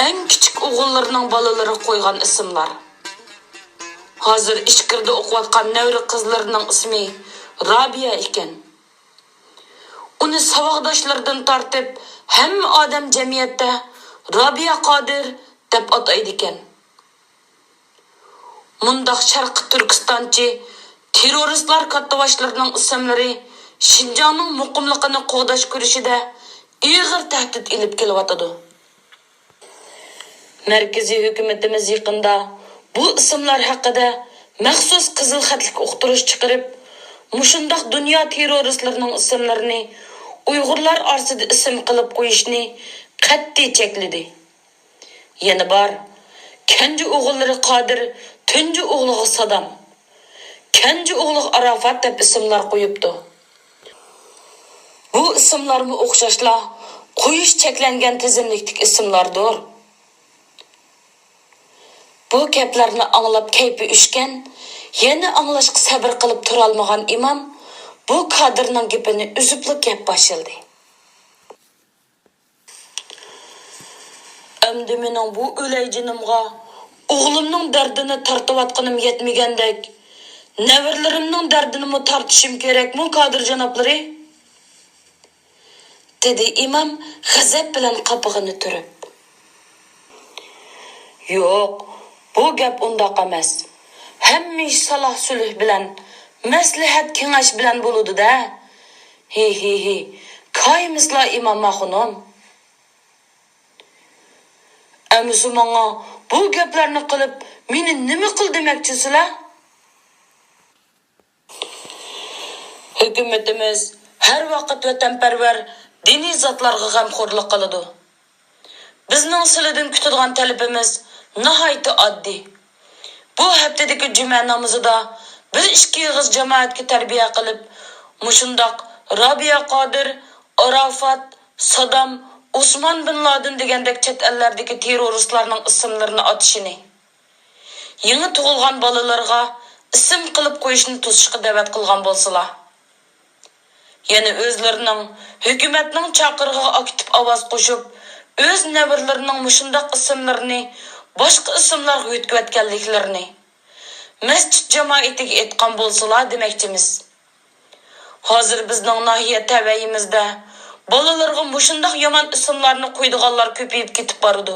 eng kichik o'g'illarining bolalari qo'ygan ismlar. Hozir ishqirda o'qiyotgan navri qizlarining ismi Rabia ekan. Uni savoqdoshlaridan tortib, hamma odam jamiyatda Rabia Qodir deb ataydi ekan. Mundaq Sharqi Turkistonchi terroristlar kattivashlarining ismlari Şinjanning muqimligini qo'g'dash kurashida ig'ir tahdid ilib kelyotidi. Markaziy hukumatimiz yaqinda bu ismlar haqida maxsus qizil xatlik uqtirish chiqarib, mushundaq dunyo terroristlarining ismlarini Uyg'urlar orasida ism qilib qo'yishni qat'iy chekladi. Yana bor, kenji o'g'illari Qodir, tunji o'g'liga Sadam, kenji o'g'liga Arafat deb ismlar qo'yibdi. Bu ismlarmi o'xshashlar qo'yish cheklangan tizimlikdagi ismlardir. Bu gaplarni anglab kayfi ushgan, yana anglashga sabr qilib tura olmagan imom bu kadrning gapini uzibli gap boshladi. Endi mening bu o'layjinimga o'g'limning dardini tortayotganim yetmagandek, navirlarimning dardini mu tortishim kerakmi, Qodir janoblari? Dedi imom g'azab bilan qopig'ini turib. Yo'q, bu gap undaq emas. Hamma ish saloh sulh bilan, maslahat kengash bilan bo'ludi-da. He. Qaymizlar imom maxonum. Amsumonga bu gaplarni qilib, meni nima qil demoqchisizlar? Hukumatimiz har vaqt vatanparvar diniy zotlarga g'amxo'rlik qiladi. Bizning sizlardan kutadigan talabimiz nihoyat oddiy. Bu haftadagi juma namozida bir ikki yig'iz jamoatga tarbiya qilib, mushundoq Rabia Qodir, Arafat, Sadam, Osman Bin Laden degandek chet ellardagi terroristlarning ismlarini atishini, yangi tug'ilgan bolalarga ism qilib qo'yishni to'sishga da'vat qilgan bo'lsalar, yana o'zlarining hukumatning chaqirig'iga aktiv ovoz qo'shib, o'z navrlarining mushundaq ismlarini boshqa ismlarga o'tkazayotganliklarini masjid jamoatiga aytgan bo'lsalar demoqchimiz. Hozir bizning nahiya tavayimizda bolalarga mushundaq yomon ismlarni qo'ydiganlar ko'payib ketib boradi.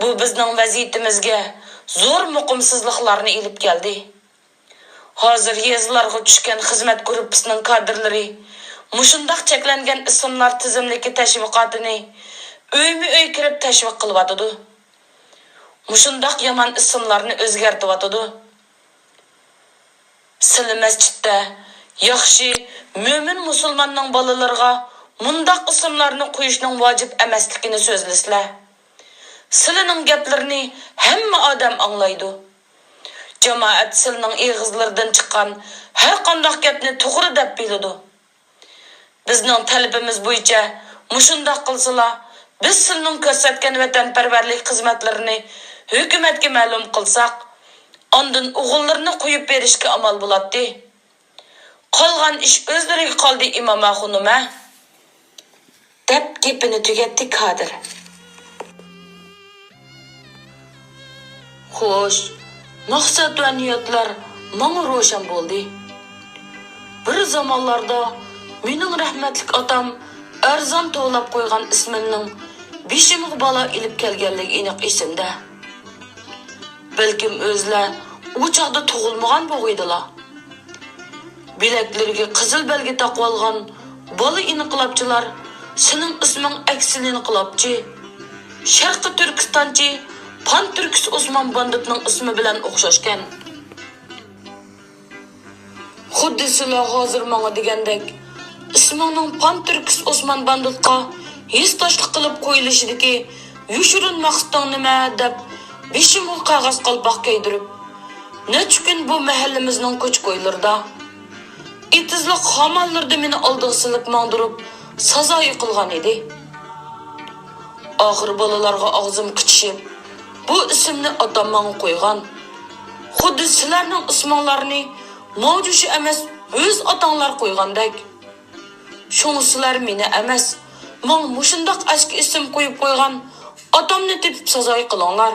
Bu bizning vaziyatimizga zo'r muqimsizliklarni ilib keldi. Hozir yezlarga tushgan xizmat gruppasining kadrlari mushundaq cheklangan ismlar tizimligi tashviqotini uy-uy kirib tashviq qilyotdi. Mushundaq yomon ismlarni o'zgartiryotdi. Sizlar masjidda yaxshi mo'min musulmonning bolalariga mundaq ismlarni qo'yishning vojib emasligini so'zlasizlar. Sizlarning gaplarini hamma odam anglaydi. Jamoat sizlarning eg'izlaridan chiqqan har qanday gapni to'g'ri deb biladi. Bizning talabimiz bo'yicha mushundaq qilsalar, biz sizlarning ko'rsatgan vatanparvarlik xizmatlarini hukumatga ma'lum qilsak, ondan o'g'illarni qo'yib berishga amal bo'ladi. Qolgan ish o'zlariga qoldi imoma xonima. Deb gapini tugatdi kadr. Xo'sh, maqsad va niyatlar menga ro'shan bo'ldi. Bir zamonlarda mening rahmatlik otam arzon to'lab qo'ygan ismimning beshimga bola ilib kelganligi aniq esimda. Balkim o'zlar u chaqda tug'ilmagan bo'g'iydilar. Bilaklariga qizil belgi taqib olgan bola inqilobchilar sening isming aksini inqilobchi, Sharqi Turkistonchi Pan Turkis Osman banditning ismi bilan o'xshashgan. Xuddi sizlar hozir menga degandek, ismingning Pan Turkis Osman banditga his-toshlik qilib qo'yilishidagi yushirin maqsading nima deb beshimga qog'oz qalpoq kiydirib, necha kun bu mahallamizning ko'ch-ko'ylarida itizliq xamallarda meni oldiga silib mangdirib sazo qilgan edi. Oxir bolalarga og'zim qichishib, bu ismni otam menga qo'ygan. Xuddi sizlarning isminglarni mavjushi emas, o'z otanglar qo'ygandek. Shuni sizlar meni emas, men mushundaq aski ism qo'yib qo'ygan otamni tepib sazo qilinglar.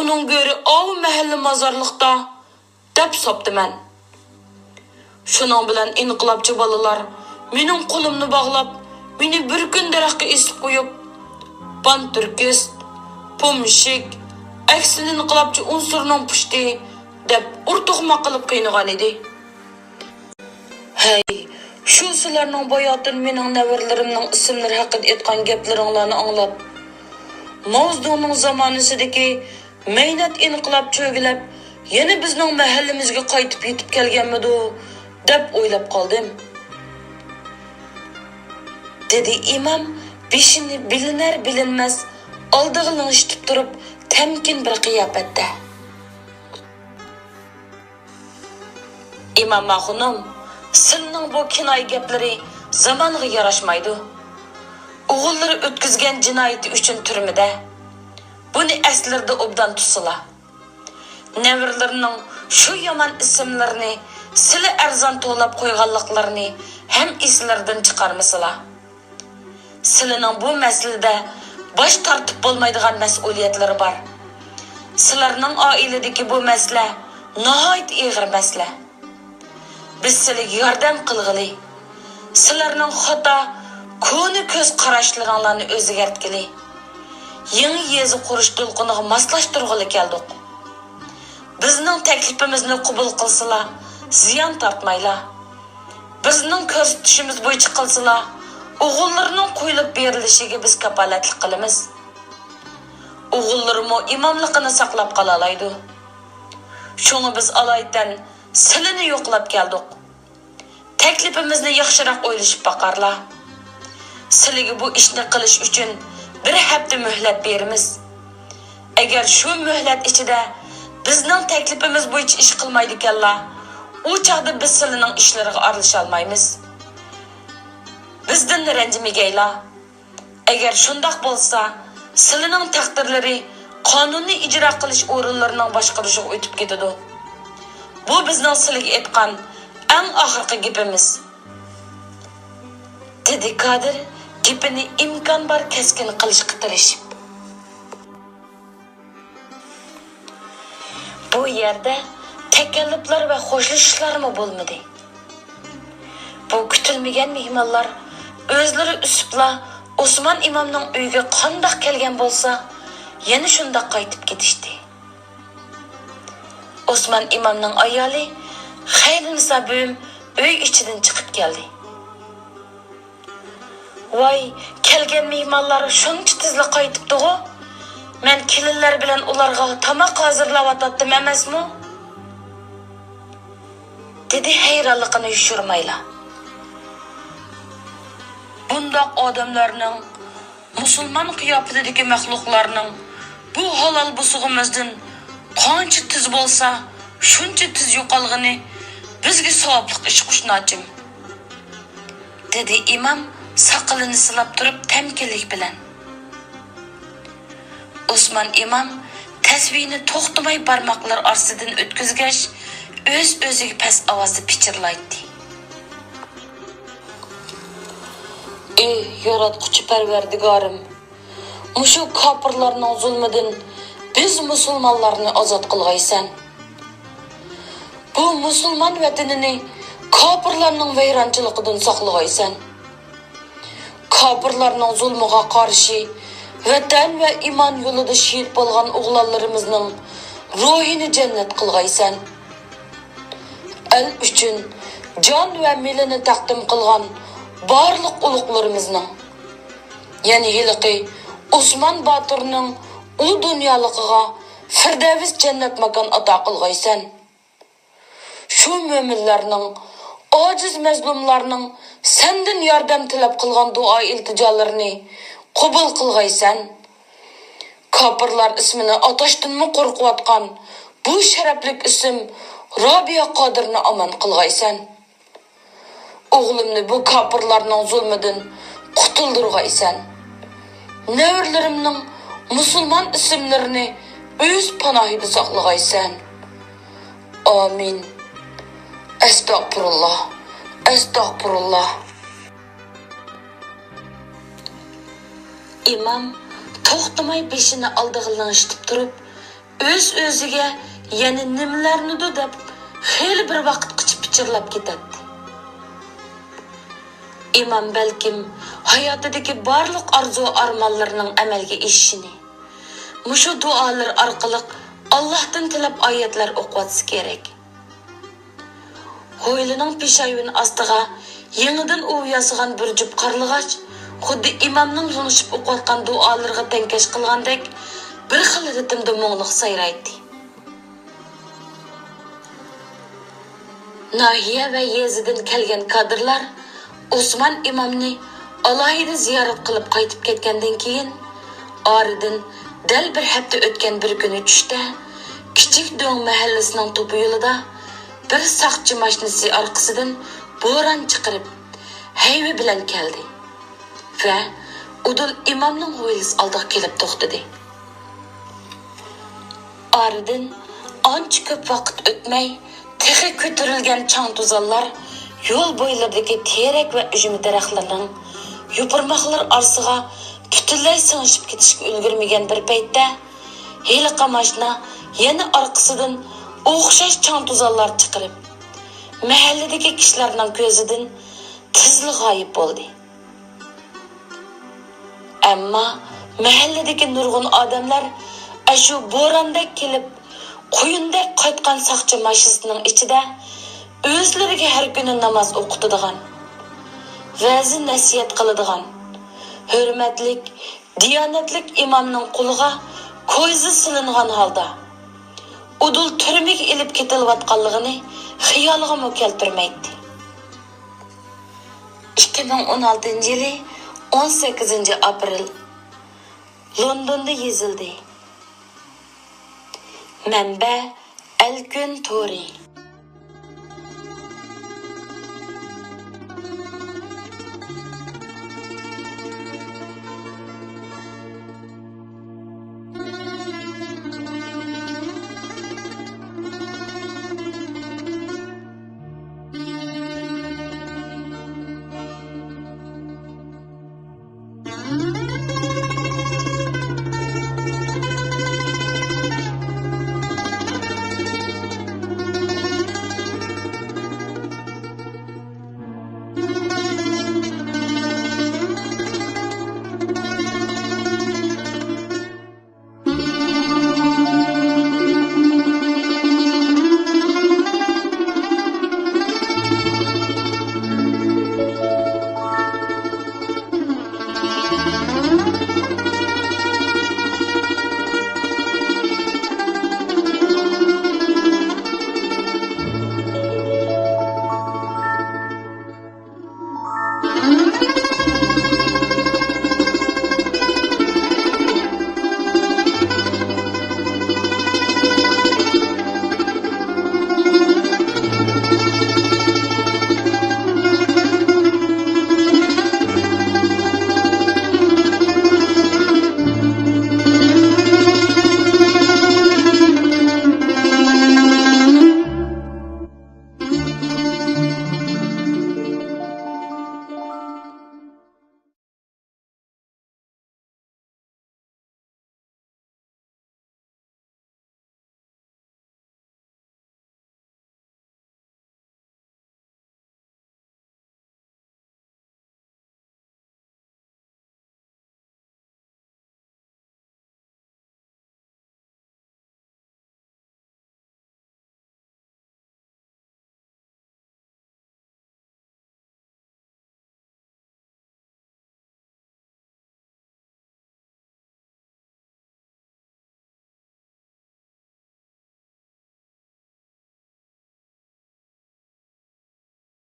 Uning go'ri ov mahalla mozorliqda deb sopdiman. Shuning bilan inqilobchi bolalar mening qo'limni bog'lab, meni bir kun daraxtga esib qo'yib, Pan Turkis, Pomshik, aksini inqilobchi unsurning pushti deb urtug'ma qilib qiynagan edi. Hey, shu sizlarning boyotin mening navarlarimning ismlari haqida aytgan gaplaringlarni anglab, mavzuning zamonisidagi mehnat inqilob cho'gilab, yana bizning mahallamizga qaytib yetib kelganmidi deb o'ylab qoldim. Dedi imom beshini bilinar bilinmas oldiga ling'ishib turib, tamkin bir qiyofatda. Imom xonim, sizning bu kinoy gaplari zamonga yarashmaydi. O'g'illari o'tkazgan jinoyati uchun turmada. Buni aslarda obdan tutsala. Nevirlarining shu yomon ismlarini, sili arzon to'lab qo'yganliklarini ham eslardan chiqarmasala. Silining bu masalada bosh tortib bo'lmaydigan mas'uliyatlari bor. Sizlarning oiladagi bu masala nihoyat og'ir masala. Biz sizlarga yordam qilg'ili. Sizlarning xato, ko'ni ko'z qarashlaringlarni o'zgartgili. Yangi yezi qurish to'lqiniga moslashtirg'ili keldik. Bizning taklifimizni qabul qilsalar, ziyon tortmaylar. Bizning ko'rsatishimiz bo'yicha qilsalar, o'g'illarning qo'yilib berilishiga biz kapolatlik qilamiz. O'g'illarimo imomligini saqlab qolalaydi. Shuni biz alaydan silini yo'qlab keldik. Taklifimizni yaxshiroq o'ylashib baqarlar. Sizlarga bu ishni qilish uchun bir hafta muhlat beramiz. Agar shu muhlat ichida bizning taklifimiz bo'yicha ish qilmaydiganlar, u chaqda biz sizlarning ishlariga aralasha olmaymiz. Bizdan ranjimagaylar. Agar shundoq bo'lsa, sizlarning taqdirlari qonunni ijro qilish o'rinlarining boshqarishiga o'tib ketadi. Bu bizning sizlarga aytgan eng oxirgi gapimiz. Dedi Kadir gapini imkon bor keskin qilishga tirishib. Bu yerda takalluflar va xo'shlashishlarmi bo'lmadi. Bu kutilmagan mehmonlar o'zlari usibla Osman imomning uyiga qandoq kelgan bo'lsa, yana shunda qaytib ketishdi. Osman imomning ayoli Xayrnisa buvim uy ichidan chiqib keldi. Voy, kelgan mehmonlar shuncha tezla qaytibdi-ku. Men kelinlar bilan ularga tamoq hozirlayotdim emasmi? Dedi hayronligini yushirmayla. Bundoq odamlarning, musulmon qiyofatidagi maxluqlarning bu halol busig'imizdan qancha tiz bo'lsa, shuncha tiz yo'qolg'ini bizga savobliq ish qushnochim. Dedi imom saqilini silab turib tamkinlik bilan. Osman imom tasbihni to'xtamay barmoqlar orasidan o'tkazgach, o'z-o'ziga past ovozda pichirlaydi. Ey yaratquchi Parvardigorim, mushu kofirlarning zulmidan biz musulmonlarni ozod qilg'aysan. Bu musulmon vatanini kofirlarning vayronchiligidan saqlag'aysan. Kofirlarning zulmiga qarshi vatan va iymon yo'lida shahid bo'lgan o'g'lonlarimizning ruhini jannat qilg'aysan. El uchun jon va milini taqdim qilgan barliq ulug'larimizning, ya'ni hiliqi Osman Boturning u dunyoligiga Firdavs jannat makon ato qilg'aysan. Shu mo'minlarning, ojiz mazlumlarning sendan yordam tilab qilgan duo iltijolarini qabul qilg'aysan. Kofirlar ismini atashdanmi qo'rqayotgan bu sharafli ism Robiya Qodirni aman qilg'aysan. O'g'limni bu kofirlarning zulmidan qutuldirg'aysan. Nevarlarimning musulmon ismlarini o'z panohida saqlag'aysan. Amin. Estağfurullah. Estağfurullah. İmam to'xtamay beshini oldiga lang'ishib turib, o'z-o'ziga yana nimalarnidir deb xeyli bir vaqtgacha pichirlab ketadi. İmam balkim hayotidagi barliq arzu-armonlarining amalga oshishini, mushu duolar orqali Allohdan tilab oyatlar o'qiyotsa kerak. Ho'ylining peshoyini ostiga yangidan u yozgan bir jup qarlig'ach, xuddi imomning lang'ishib o'qiyotgan duolarga tankash qilgandek bir xil ritmda mo'ng'liq sayraydi. Nahiya va yezidan kelgan kadrlar Osman imomni alohida ziyorat qilib qaytib ketgandan keyin oradan dal bir hafta o'tgan bir kuni tushda kichik Do'ng mahallasining to'pi yo'lida bir saqchi mashinasi orqasidan bo'ron chiqarib hayvi bilan keldi va udul imomning hovlisi oldiga kelib to'xtadi. Oradan ancha ko'p vaqt o'tmay texi ko'tarilgan chang tuzallar yo'l bo'ylaridagi terak va uzum daraxtlarining yopirmoqlar orasiga butunlay singishib ketishga ulgurmagan bir paytda heliqa mashina yana orqasidan o'xshash chang tuzallar chiqarib mahalladagi kishilarning ko'zidan tizli g'oyib bo'ldi. Ammo mahalladagi nurg'un odamlar ashu bo'rondek kelib quyundek qaytgan saqchi mashinasining ichida o'zlariga har kuni namoz o'qitadigan, va'zi nasihat qiladigan, hurmatlik, diyonatlik imomning qo'liga ko'zi silingan holda udul turmaga ilib ketilayotganligini xiyoliga keltirmaydi. 2016-yili 18-aprel Londonda yozildi. Manba Al-Kun Tori.